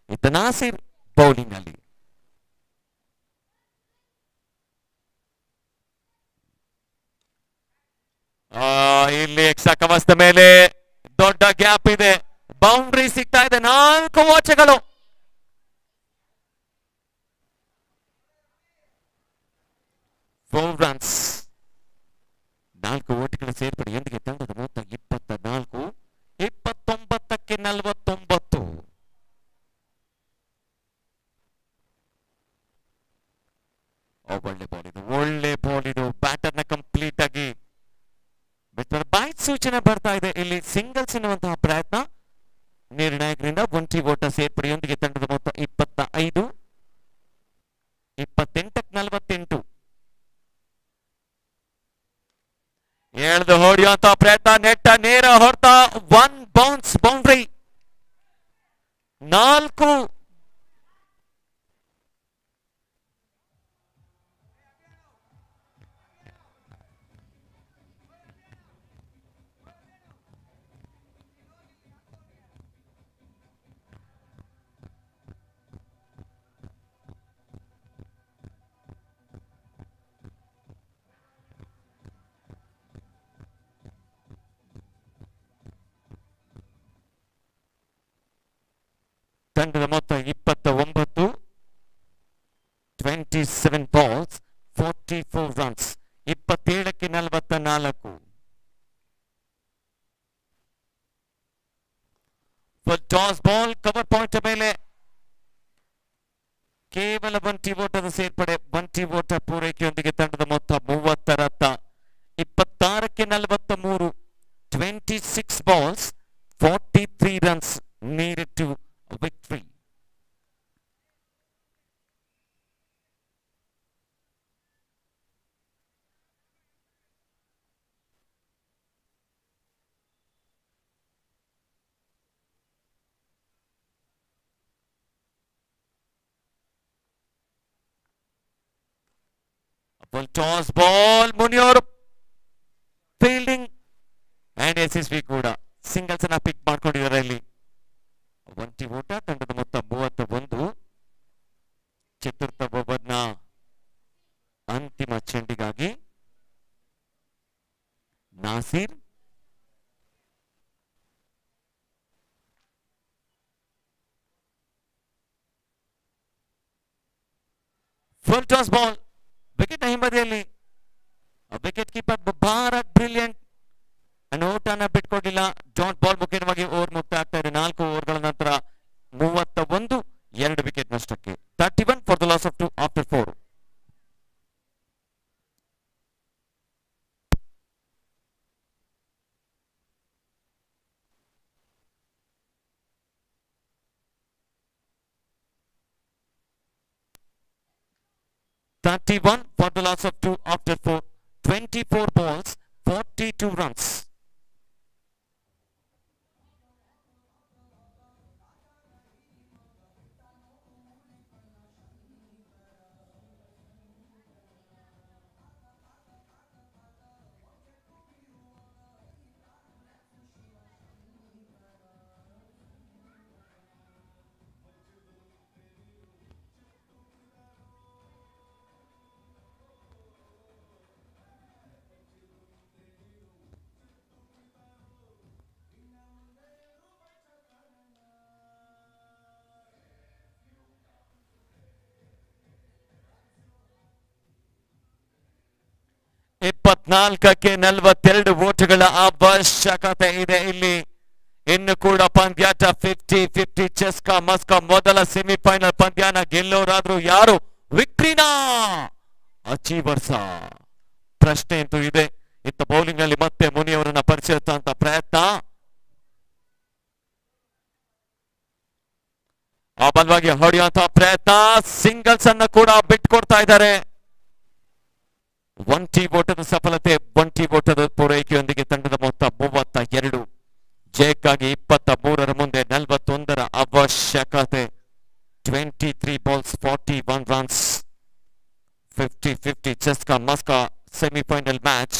ಇತ್ತ ನಾಸೀರ್ ಬೌಲಿಂಗ್ ನಲ್ಲಿ. ಇಲ್ಲಿ ಎಕ್ಸ್ಟ್ರಾ ಕವಚದ ಮೇಲೆ ದೊಡ್ಡ ಗ್ಯಾಪ್ ಇದೆ, ಬೌಂಡ್ರಿ ಸಿಗ್ತಾ ಇದೆ, 4 ಓಟಗಳು. ರನ್ಸ್, 4 ಓಟಗಳು ಸೇರ್ಪಡೆಯೊಂದಿಗೆ ತಂಡದ ಮೊತ್ತ 24, 29ಕ್ಕೆ 49. ಒಳ್ಳೆ ಬಾಲ್ ಇದು, ಒಳ್ಳೆ ಬಾಲ್ ಇದು. ಬ್ಯಾಟರ್ ನ ಕಂಪ್ಲೀಟ್ ಆಗಿ ಬಾಯ್ ಸೂಚನೆ ಬರ್ತಾ ಇದೆ. ಇಲ್ಲಿ ಸಿಂಗಲ್ಸ್ ಎನ್ನುವಂತಹ ಪ್ರಯತ್ನ ನಿರ್ಣಾಯಕರಿಂದ. ಒಂಟಿ ಓಟ ಸೇರ್ಪಡೆಯೊಂದಿಗೆ ತಂಡದ ಮೊತ್ತ 25, 28ಕ್ಕೆ 48. ಎಳೆದು ಹೊಡೆಯುವಂತ ಪ್ರಯತ್ನ, ನೆಟ್ಟ ನೇರ ಹೊಡೆತ, 1 ಬೌನ್ಸ್ ಬೌಂಡ್ರಿ, 4. ತಂಡದ ಮೊತ್ತ 29, 27 ಬಾಲ್ಸ್, 44 ರನ್ಸ್, 27ಕ್ಕೆ 44. Full toss ball, cover point ಮೇಲೆ ಕೇವಲ ಒಂಟಿ ಓಟದ ಸೇರ್ಪಡೆ. ಒಂಟಿ ಓಟ ಪೂರೈಕೆಯೊಂದಿಗೆ ತಂಡದ ಮೊತ್ತ 30 ರತ್ತ, 26ಕ್ಕೆ 43. 26 balls, 43 runs needed to victory. Full toss ball, Munir fielding and SSV ಕೂಡ ಸಿಂಗಲ್ಸ್ ಅನ್ನ ಪಿಕ್ ಮಾಡ್ಕೊಂಡಿದ್ದಾರೆ. ಇಲ್ಲಿ ಒಂಟಿ ಓಟ, ತಂಡದ ಮೊತ್ತ 31. ಚತುರ್ಥ ಓವರ್ನ ಅಂತಿಮ ಚೆಂಡಿಗಾಗಿ Nasir full toss ball, wicket ಹಿಂಬದಿಯಲ್ಲಿ ವಿಕೆಟ್ ಕೀಪರ್ ಭಾರತ್ ಬ್ರಿಲಿಯಂಟ್ ಓಟನ್ನ ಬಿಟ್ಕೊಟ್ಟಿಲ್ಲ. ಡಾಟ್ ಬಾಲ್ ಮುಖ್ಯವಾಗಿ ಓವರ್ ಮುಕ್ತ ಆಗ್ತಾ ಇದೆ. 4 ಓವರ್ಗಳ ನಂತರ 31, 2 ವಿಕೆಟ್ ನಷ್ಟಕ್ಕೆ. 31 for the loss of 2 after 4. For the loss of 2 after 4. 24 balls, 42 runs. ಇಪ್ಪತ್ನಾಲ್ಕಕ್ಕೆ 42 ಓಟಗಳ ಅವಶ್ಯಕತೆ ಇದೆ ಇಲ್ಲಿ. ಇನ್ನು ಕೂಡ ಪಂದ್ಯಾಟ 50-50 ಚೆಸ್ಕಾ ಮಸ್ಕಾ ಮೊದಲ ಸೆಮಿಫೈನಲ್ ಪಂದ್ಯನ ಗೆಲ್ಲೋರಾದ್ರೂ ಯಾರು, ವಿಕ್ಟ್ರಿನಾ ಅಚೀವರ್ಸ? ಪ್ರಶ್ನೆ ಅಂತೂ ಇದೆ. ಇತ್ತ ಬೌಲಿಂಗ್ ನಲ್ಲಿ ಮತ್ತೆ ಮುನಿಯವರನ್ನ ಪರಿಚಯಿಸುವಂತ ಪ್ರಯತ್ನ. ಆ ಬಲವಾಗಿ ಹೊಡೆಯುವಂತಹ ಪ್ರಯತ್ನ, ಸಿಂಗಲ್ಸ್ ಅನ್ನು ಕೂಡ ಬಿಟ್ಕೊಡ್ತಾ ಇದ್ದಾರೆ. ಒಂಟಿ ಓಟದ ಸಫಲತೆ, ಒಂಟಿ ಓಟದ ಪೂರೈಕೆಯೊಂದಿಗೆ ತಂಡದ ಮೊತ್ತ 32. ಜಯಕ್ಕಾಗಿ 23ರ ಮುಂದೆ 41ರ ಅವಶ್ಯಕತೆ. 23 balls, 41 runs. 50-50 ಚೆಸ್ಕಾ ಮಸ್ಕಾ ಸೆಮಿಫೈನಲ್ ಮ್ಯಾಚ್.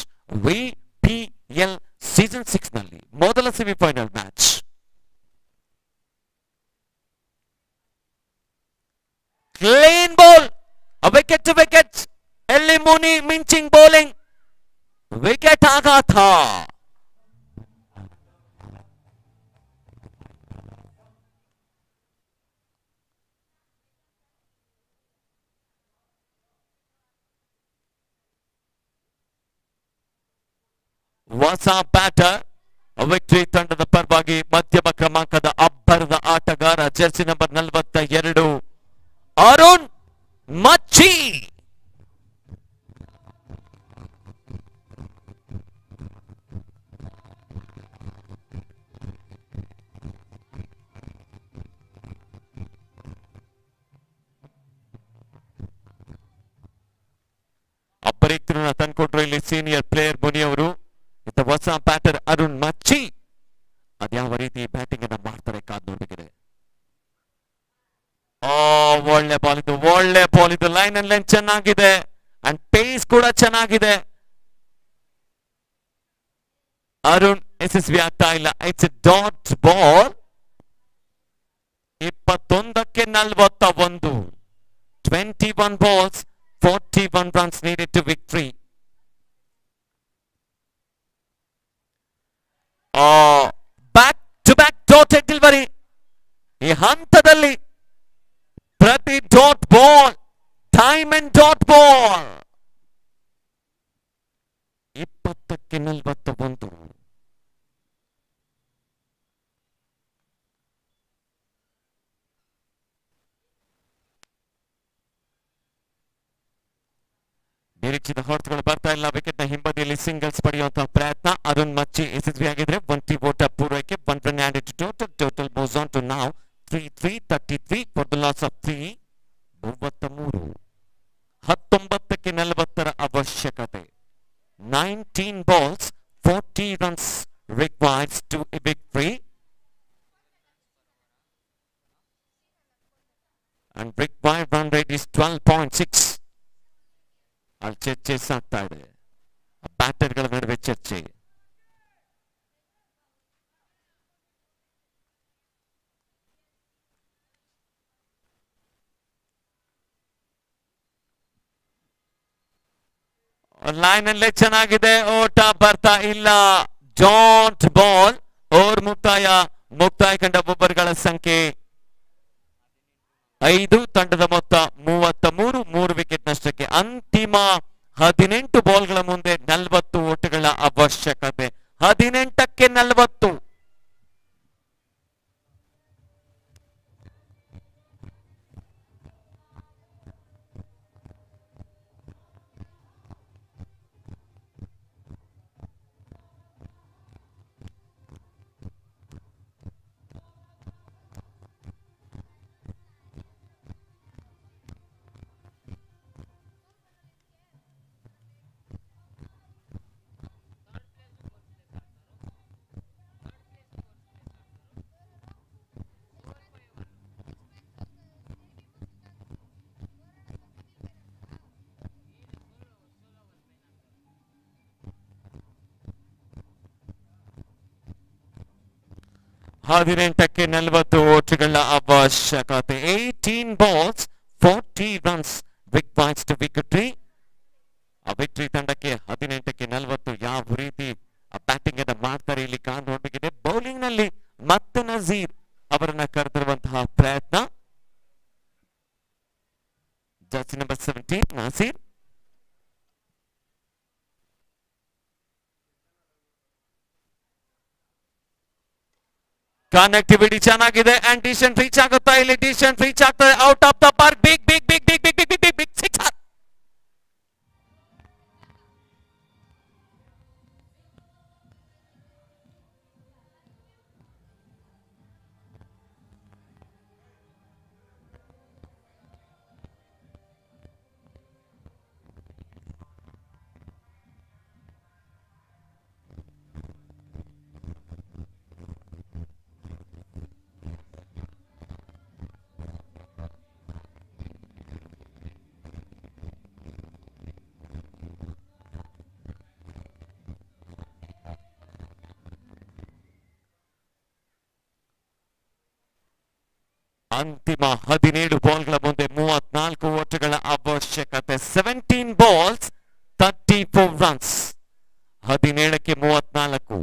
ವಿಪಿಎಲ್ ಸೀಸನ್ 6 ನಲ್ಲಿ ಮೊದಲ semifinal match. Clean ball, wicket to wicket. ಎಲ್ಲಿ ಮುನಿ ಮಿಂಚಿಂಗ್ ಬೌಲಿಂಗ್, ವಿಕೆಟ್ ಆಘಾತ. ಹೊಸ ಬ್ಯಾಟರ್ ವಿಕ್ಟರಿ ತಂಡದ ಪರವಾಗಿ ಮಧ್ಯಮ ಕ್ರಮಾಂಕದ ಅಬ್ಬರದ ಆಟಗಾರ ಜೆರ್ಸಿ ನಂಬರ್ 42 ಅರುಣ್ ಮಚ್ಚಿ. ಅಬ್ಬರಿಕ್ರನ್ನ ತಂದ್ಕೊಟ್ರು ಇಲ್ಲಿ ಸೀನಿಯರ್ ಪ್ಲೇಯರ್ ಮುನಿಯವರು. ಇತ್ತ ಹೊಸ ಬ್ಯಾಟರ್ ಅರುಣ್ ಮಚ್ಚಿ ಅದ್ಯಾವ ರೀತಿ ಬ್ಯಾಟಿಂಗ್ ಅನ್ನ ಮಾಡ್ತಾರೆ ಕಾದ್ ನೋಡಬೇಕಿದೆ. ಒಳ್ಳೆ ಬಾಲ್ ಇದು ಲೈನ್ ಅಂಡ್ ಲೈನ್ ಚೆನ್ನಾಗಿದೆ ಅಂಡ್ ಪೇಸ್ ಕೂಡ ಚೆನ್ನಾಗಿದೆ. ಅರುಣ್ ಯಶಸ್ವಿ ಆಗ್ತಾ ಇಲ್ಲ. It's a dot ball. 21ಕ್ಕೆ 41. 21 balls, 41 runs needed to victory. Back to back dotted delivery. ಈ ಹಂತದಲ್ಲಿ ಪ್ರತಿ dot ball time and dot ball. 20ಕ್ಕೆ 41. ನಿರೀಕ್ಷಿತ ಹೊರತುಗಳು ಬರ್ತಾ ಇಲ್ಲ. ವಿಕೆಟ್ ನ ಹಿಂಬದಿಯಲ್ಲಿ ಸಿಂಗಲ್ಸ್ ಪಡೆಯುವಂತಹ ಪ್ರಯತ್ನ ಅರುಣ್ ಮಚ್ಚಿ ಯಶಸ್ವಿಯಾಗಿದ್ರೆ 1 ಓಟ ಪೂರೈಕೆ 1 run added to total moves on to now 33 for the loss of 3. 33. 19ಕ್ಕೆ 40ರ ಅವಶ್ಯಕತೆ. 19 balls, 40 runs required to a victory. And required run rate is 12.6. ಅಲ್ಲಿ ಚರ್ಚೆ ಸಾಗ್ತಾ ಇದೆ. ಬ್ಯಾಟರ್ಗಳ ನಡುವೆ ಚರ್ಚೆ. ಲೈನ್ ಅಲ್ಲೇ ಚೆನ್ನಾಗಿದೆ. ಓಟ ಬರ್ತಾ ಇಲ್ಲ. Dot ball. ಓವರ್ ಮುಕ್ತಾಯ ಕಂಡ ಓವರ್ಗಳ ಸಂಖ್ಯೆ 5. ತಂಡದ ಮೊತ್ತ 33. 3 ವಿಕೆಟ್ ನಷ್ಟಕ್ಕೆ. ಅಂತಿಮ 18 ಬಾಲ್ಗಳ ಮುಂದೆ 40 ಓಟಗಳ ಅವಶ್ಯಕತೆ. 18ಕ್ಕೆ 40. ಹದಿನೆಂಟಕ್ಕೆ 40 ಓಟಗಳ ಅವಶ್ಯಕತೆ. 18 balls, 40 runs required to victory. ಆ ವಿಕ್ಟರಿ ತಂಡಕ್ಕೆ 18ಕ್ಕೆ 40 ಯಾವ ರೀತಿ ಬ್ಯಾಟಿಂಗ್ ಅನ್ನು ಮಾಡ್ತಾರೆ ಇಲ್ಲಿ ಕಾದು ನೋಡಬೇಕಿದೆ. ಬೌಲಿಂಗ್ ನಲ್ಲಿ ಮತ್ತೆ ನಜೀರ್ ಅವರನ್ನ ಕರೆದಿರುವಂತಹ ಪ್ರಯತ್ನ. Jersey number 17 Nasir. ಕನೆಕ್ಟಿವಿಟಿ ಚೆನ್ನಾಗಿದೆ ಅಂಡ್ ಡಿಶನ್ ರೀಚ್ ಆಗುತ್ತಾ ಇಲ್ಲಿ. ಡಿಶನ್ ರೀಚ್ ಆಗ್ತದೆ out of the park. Big big big big big big big big sixer. ಅಂತಿಮ 17 ಬಾಲ್ಗಳ ಮುಂದೆ 34 ಓಟಗಳ ಅವಶ್ಯಕತೆ. 17 balls, 34 runs. 17ಕ್ಕೆ 34.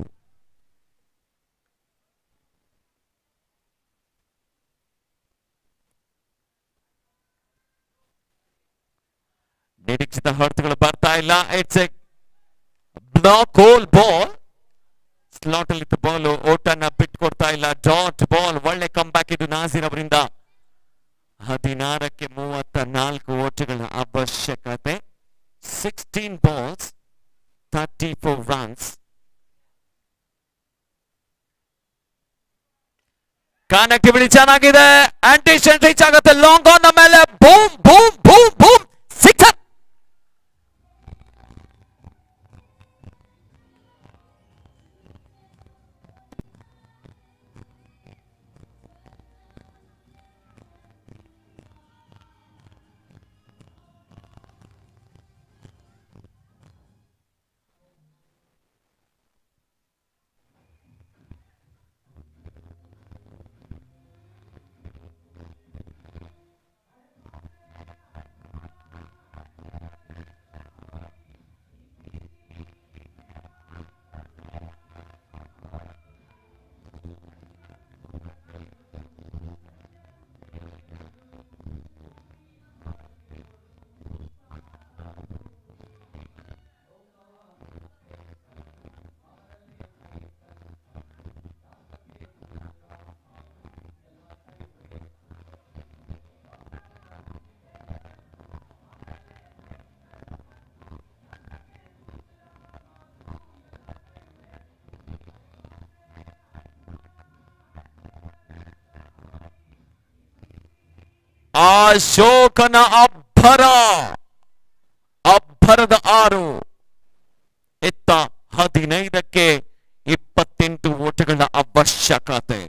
ನಿರೀಕ್ಷಿತ ಹೊರತುಗಳು ಬರ್ತಾ ಇಲ್ಲ. It's a block hole ball. Slot ಅಲ್ಲಿ ಬಾಲ್ ಓಟನ್ನ ಬಿಟ್ಕೊಡ್ತಾ ಇಲ್ಲ. Dot ball. ಒಳ್ಳೆ ಕಮ್ ಬ್ಯಾಕ್ ಇದು ನಾಸೀರ್ ಅವರಿಂದ. 16ಕ್ಕೆ 34 ಓಟಗಳ ಅವಶ್ಯಕತೆ. 16 balls 34 runs. ಕನೆಕ್ಟಿವಿಟಿ ಚೆನ್ನಾಗಿದೆ. ಆಂಟಿಷನ್ ರೀಚ್ ಆಗುತ್ತೆ. ಲಾಂಗ್ ಆನ್ ಮೇಲೆ boom boom boom boom sixer. ಅಶೋಕನ ಅಬ್ಬರದ 6. ಇತ್ತ 15ಕ್ಕೆ 28 ಓಟಗಳ ಅವಶ್ಯಕತೆ.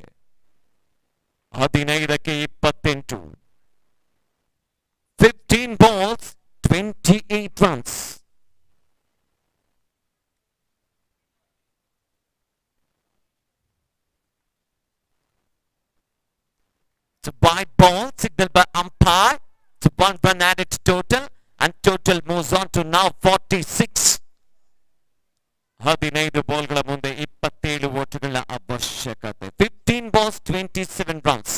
15ಕ್ಕೆ 28. 15 balls 28 runs. It's a wide ball, signaled by umpire. It's a 1 run added total, and total moves on to now 46. 15 ಬಾಲ್ಗಳ ಮುಂದೆ 27 ಓಟಗಳ ಅವಶ್ಯಕತೆ. 15 balls 27 runs.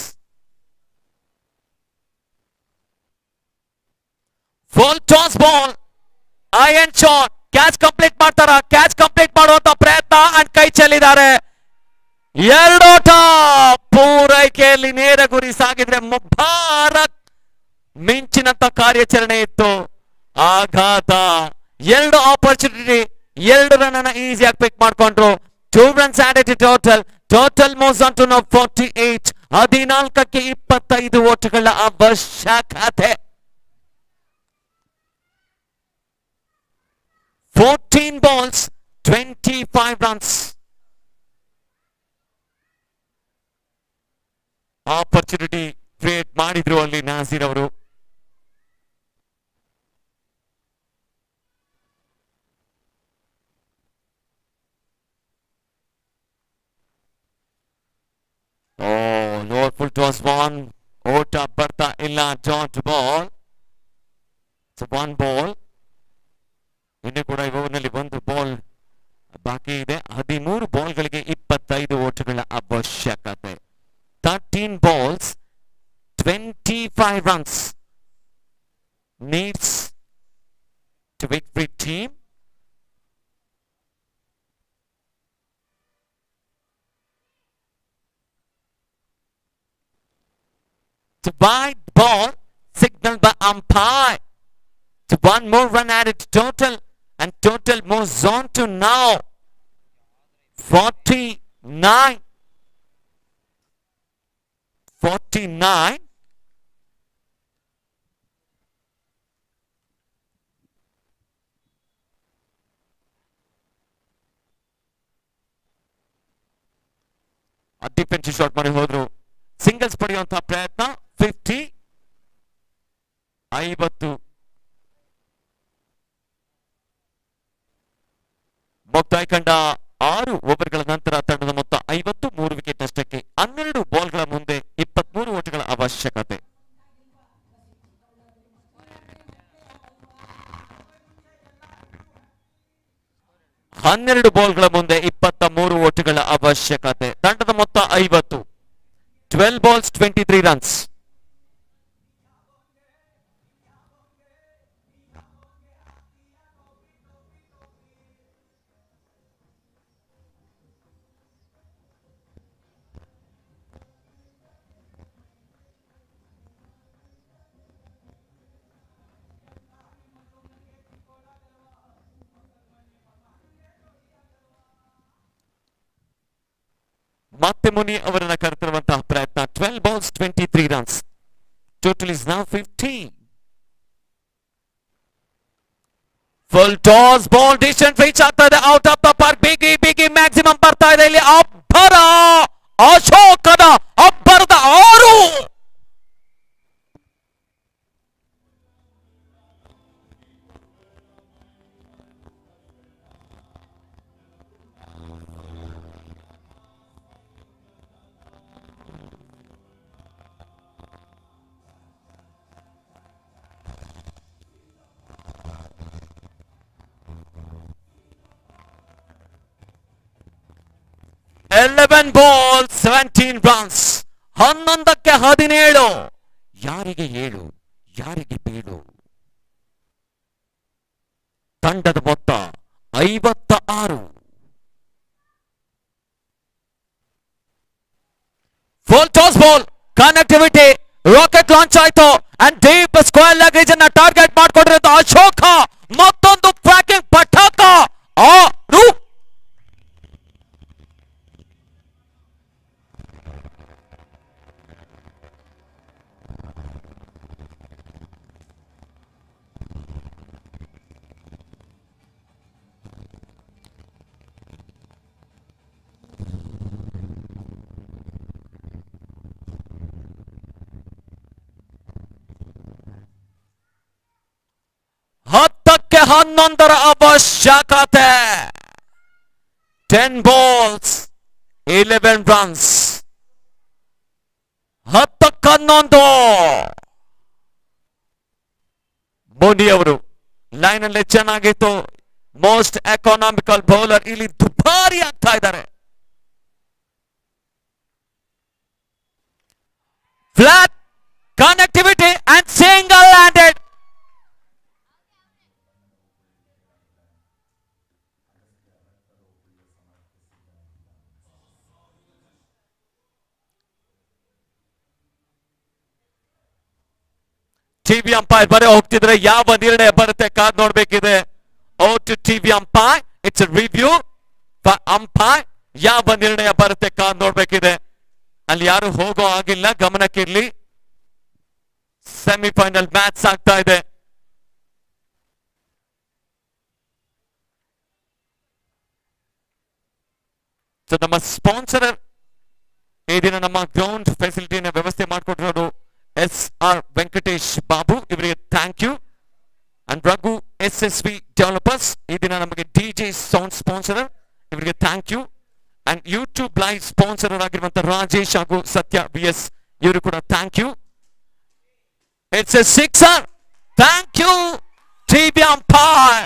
Full toss ball, iron shot. Catch complete ಮಾಡ್ತಾರ. Catch complete ಮಾಡುವಂತ ಪ್ರಯತ್ನ and ಕೈ ಚೆಲ್ಲಿದ್ದಾರೆ. 2 ಓಟ ಪೂರೈಕೆಯಲ್ಲಿ ನೇರ ಗುರಿ ಸಾಗಿದ್ರೆ ಮುಬಾರಕ್ ಮಿಂಚಿನಂತ ಕಾರ್ಯಾಚರಣೆ ಇತ್ತು. ಆಘಾತ. 2 ಆಪರ್ಚುನಿಟಿ, 2 ರನ್ ಅನ್ನ ಈಸಿಯಾಗಿ ಪಿಕ್ ಮಾಡ್ಕೊಂಡ್ರು. 2 runs added total. Total moves on to now 48. 14ಕ್ಕೆ 25 ಓಟಗಳ ಅವಶ್ಯಕತೆ. 14 balls 25 runs. ಆಪರ್ಚುನಿಟಿ ಕ್ರಿಯೇಟ್ ಮಾಡಿದ್ರು ಅಲ್ಲಿ ನಾಸೀರ್ ಅವರು. Lower full toss 1. ಓಟ ಬರ್ತಾ ಇಲ್ಲ. Dot ball. 1 ball. ಇನ್ನೂ ಕೂಡ ಓವರ್ನಲ್ಲಿ 1 ಬಾಲ್ ಬಾಕಿ ಇದೆ. 13 ಬಾಲ್ಗಳಿಗೆ 25 ಓಟಗಳ ಅವಶ್ಯಕತೆ. 13 balls 25 runs needs to victory team. To wide ball signaled by umpire. To 1 more run added total, and total moves on to now 49. 49. Defensive shot ಮಾಡಿ ಹೋದ್ರು. ಸಿಂಗಲ್ಸ್ ಪಡೆಯುವಂತಹ ಪ್ರಯತ್ನ. 50. 50 ಮುಕ್ತಾಯ ಕಂಡ 6 ಓವರ್ಗಳ ನಂತರ ತಂಡದ ಮೊತ್ತ 50. 3 ವಿಕೆಟ್ ನಷ್ಟಕ್ಕೆ 12 ಬಾಲ್ಗಳ ಮುಂದೆ 23 ಓಟಗಳ ಅವಶ್ಯಕತೆ. ಬಾಲ್ಗಳ ಮುಂದೆ 23 ಓಟಗಳ ಅವಶ್ಯಕತೆ. ತಂಡದ ಮೊತ್ತ 50. 12 balls 23 runs. ಮುನಿ ಅವರನ್ನ ಕರೆತಿರುವಂತಹ ಪ್ರಯತ್ನ. 12 balls 23 runs. Total is now 15. Full toss ball distance reach ಆಗ್ತಾ ಇದೆ, ಔಟ್ ಆಫ್ ದ ಪಾರ್ಕ್. ಬಿಗಿ ಮ್ಯಾಕ್ಸಿಮಮ್ ಬರ್ತಾ ಇದೆ ಇಲ್ಲಿ. ಅಬ್ಬರ ಅಶೋಕನ ಅಬ್ಬರದ 6. Eleven balls 17 runs. 11ಕ್ಕೆ 17. ಯಾರಿಗೆ 7 ಯಾರಿಗೆ ಬೀಳು? ತಂಡದ ಮೊತ್ತ 56. Full toss ball connectivity, rocket launch ಆಯ್ತು and deep square leg region ನ ಟಾರ್ಗೆಟ್ ಮಾಡ್ಕೊಂಡಿರೋದು ಅಶೋಕ. ಮತ್ತೊಂದು ಟ್ರ್ಯಾಕಿಂಗ್ ಪಟಾಕ. 6. ಹತ್ತಕ್ಕೆ 11 ಅವಶ್ಯಕತೆ. 10 balls 11 runs. 10ಕ್ಕೆ 11. ಮೋನಿ ಅವರು ಲೈನ್ ಅಲ್ಲಿ ಚೆನ್ನಾಗಿತ್ತು. ಮೋಸ್ಟ್ ಎಕಾನಾಮಿಕಲ್ ಬೌಲರ್ ಇಲ್ಲಿ ದುಬಾರಿ ಆಗ್ತಾ ಇದ್ದಾರೆ. Flat connectivity and single handed. TV umpire ಬರೆ ಹೋಗ್ತಿದ್ರೆ ಯಾವ ನಿರ್ಣಯ ಬರುತ್ತೆ ಕಾದ್ ನೋಡ್ಬೇಕಿದೆ. Out TV umpire, it's review umpire. ಯಾವ ನಿರ್ಣಯ ಬರುತ್ತೆ ಕಾದ್ ನೋಡ್ಬೇಕಿದೆ. ಅಲ್ಲಿ ಯಾರು ಹೋಗೋ ಆಗಿಲ್ಲ, ಗಮನಕ್ಕಿರ್ಲಿ. ಸೆಮಿಫೈನಲ್ ಮ್ಯಾಚ್ ಆಗ್ತಾ ಇದೆ. ಸೊ ನಮ್ಮ ಸ್ಪಾನ್ಸರ್ ಈ ದಿನ ನಮ್ಮ ಗ್ರೌಂಡ್ ಫೆಸಿಲಿಟಿನ ವ್ಯವಸ್ಥೆ ಮಾಡಿಕೊಟ್ಟಿರೋರು SR ವೆಂಕಟೇಶ್ ಬಾಬು, ಇವರಿಗೆ thank you. And Raghu SSV developers ಈ ದಿನ ನಮಗೆ DJ ಸೌಂಡ್ ಸ್ಪಾನ್ಸರ್, ಇವರಿಗೆ thank you. And YouTube live sponsor ಆಗಿರುವಂತಹ ರಾಜೇಶ್ ಹಾಗೂ ಸತ್ಯ VS, ಇವರು ಕೂಡ thank you. It's a sixer. Thank you TV umpire.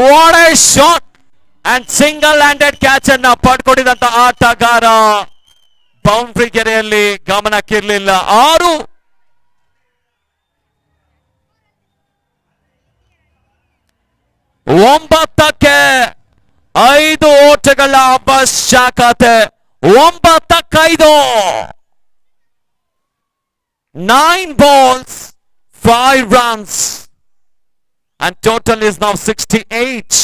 What a shot and single handed catch ಅನ್ನ ಪಡ್ಕೊಂಡಿದಂತ ಆಟಗಾರ. ಬೌಂಡ್ರಿ ಗೆರೆಯಲ್ಲಿ ಗಮನಕ್ಕಿರಲಿಲ್ಲ. 6. ಒಂಬತ್ತಕ್ಕೆ 5 ಓಟಗಳ ಅವಶ್ಯಕತೆ. 9ಕ್ಕೆ 5. 9 balls 5 runs and total is now 68.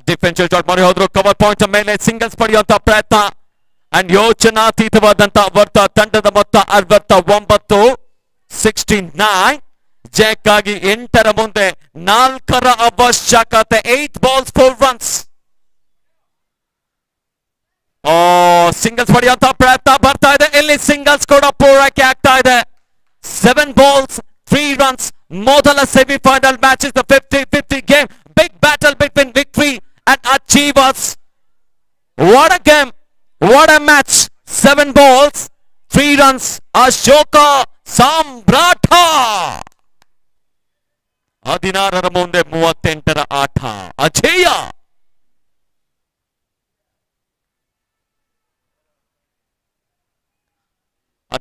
Defensive shot ಮಾಡಿ ಹೋದ್ರು. ಕವರ್ ಪಾಯಿಂಟ್ ಮೇಲೆ ಸಿಂಗಲ್ಸ್ ಪಡೆಯುವಂತ ಪ್ರಯತ್ನ ಅಂಡ್ ಯೋಚನಾತೀತವಾದಂತ ವರ್ತ. ತಂಡದ ಮೊತ್ತ 69. 69. ಜಯಕ್ಕಾಗಿ 8ರ ಮುಂದೆ 4ರ ಅವಶ್ಯಕತೆ. 8 balls 4 runs. ಸಿಂಗಲ್ಸ್ ಪಡೆಯುವಂತ ಪ್ರಯತ್ನ ಬರ್ತಾ ಇದೆ. ಇಲ್ಲಿ ಸಿಂಗಲ್ಸ್ ಕೂಡ ಪೂರೈಕೆ ಆಗ್ತಾ ಇದೆ. 7 balls 3 runs. ಮೊದಲ semifinal match is the 50-50 game. Big battle between victory and achievers. What a game. What a match. 7 balls 3 runs. Ashoka Samrata. 16ರ ಮುಂದೆ 38ರ ಆಟ. ಅಜೇಯ.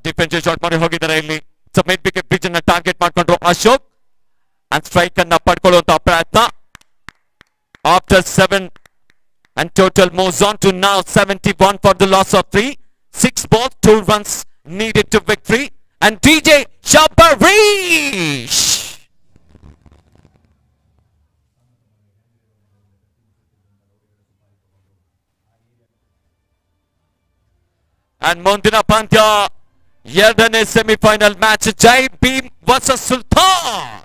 ಡಿಫೆನ್ಸಿವ್ ಶಾಟ್ ಮಾಡಿ ಹೋಗಿದ್ದಾರೆ ಇಲ್ಲಿ. ಮಿಡ್ ವಿಕೆಟ್ ಬ್ರಿಡ್ಜ್ ಅನ್ನ ಟಾರ್ಗೆಟ್ ಮಾಡ್ಕೊಂಡ್ರು ಅಶೋಕ್ ಅಂಡ್ ಸ್ಟ್ರೈಕ್ ಅನ್ನ ಪಡ್ಕೊಳ್ಳುವಂತ ಪ್ರಯತ್ನ. After 7 and total moves on to now 71 for the loss of 3. 6 balls 2 runs needed to victory and DJ Shabarish. And ಮುಂದಿನ ಪಂದ್ಯ ಎರಡನೇ ಸೆಮಿಫೈನಲ್ ಮ್ಯಾಚ್ ಜೈ ಭೀಮ್ ವರ್ಸಸ್ ಸುಲ್ತಾನ್.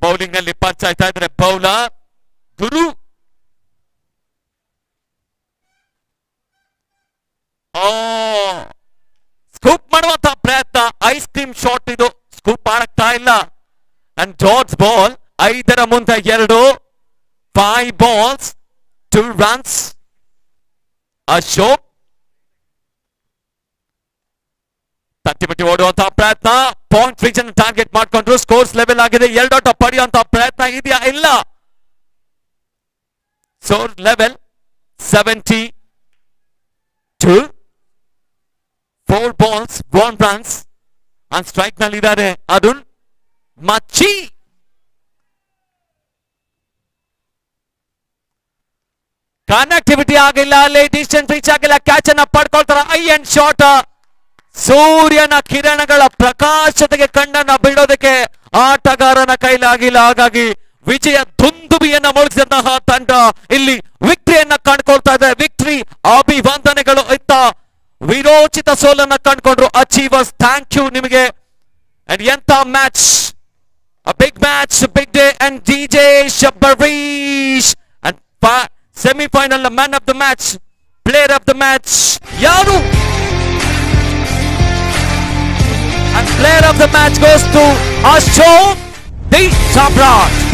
ಬೌಲಿಂಗ್ ನಲ್ಲಿ ಪರಿಚಯಿಸ್ತಾ ಇದ್ರೆ ಬೌಲರ್ ಗುರು. Scoop ಮಾಡುವಂತಹ ಪ್ರಯತ್ನ, ಐಸ್ ಕ್ರೀಮ್ ಶಾಟ್ ಇದು, ಸ್ಕೂಪ್ ಮಾಡಕ್ತಾ ಇಲ್ಲ. ಅಂಡ್ ಜಾರ್ಜ್ ಬಾಲ್ 5 ಮುಂದೆ 2, 5 balls 2 runs. ಅಶೋಕ್ ತಟ್ಟಿಪಟ್ಟಿ ಓಡುವಂತಹ ಪ್ರಯತ್ನ, ಪಾಯಿಂಟ್ ರೀಜನ್ ಟಾರ್ಗೆಟ್ ಮಾಡ್ಕೊಂಡ್ರು, ಸ್ಕೋರ್ಸ್ ಲೆವೆಲ್ ಆಗಿದೆ. 2 ಔಟ್ ಪಡೆಯುವಂತಹ ಪ್ರಯತ್ನ ಇದೆಯಾ? ಇಲ್ಲ. Score level 72, 4 balls 1 runs. On strike ನಲ್ಲಿ ಇದ್ದಾರೆ ಅರುಣ್ ಮಚ್ಚಿ. ಕನೆಕ್ಟಿವಿಟಿ ಆಗಿಲ್ಲ, ಅಲ್ಲಿ ಡಿಸ್ಟೆನ್ಸ್ ರೀಚ್ ಆಗಿಲ್ಲ, ಕ್ಯಾಚ್ ಅನ್ನ ಪಡ್ಕೊಳ್ತಾರ. ಐ ಶಾಟ್, ಸೂರ್ಯನ ಕಿರಣಗಳ ಪ್ರಕಾಶತೆಗೆ ಕಣ್ಣನ್ನ ಬಿಡೋದಕ್ಕೆ ಆಟಗಾರನ ಕೈಲಾಗಿಲ್ಲ. ಹಾಗಾಗಿ ವಿಜಯ ದುಂದುಬಿಯನ್ನ ಮೂಡಿಸಿದಂತಹ ತಂಡ ಇಲ್ಲಿ ವಿಕ್ಟರಿಯನ್ನ ಕಂಡುಕೊಳ್ತಾ ಇದೆ. ವಿಕ್ಟರಿ ಅಭಿವಂದನೆಗಳು. ಇತ್ತ ವಿರೋಚಿತ ಸೋಲನ್ನ ಕಂಡುಕೊಂಡ್ರು ಅಚೀವರ್ಸ್. ಥ್ಯಾಂಕ್ ಯು ನಿಮಗೆ. ಅಂಡ್ ಎಂತ match, a big match, a big day. And DJ Shabarish and semi-final man of the match, player of the match yaru, and player of the match goes to Ashok the Samrat.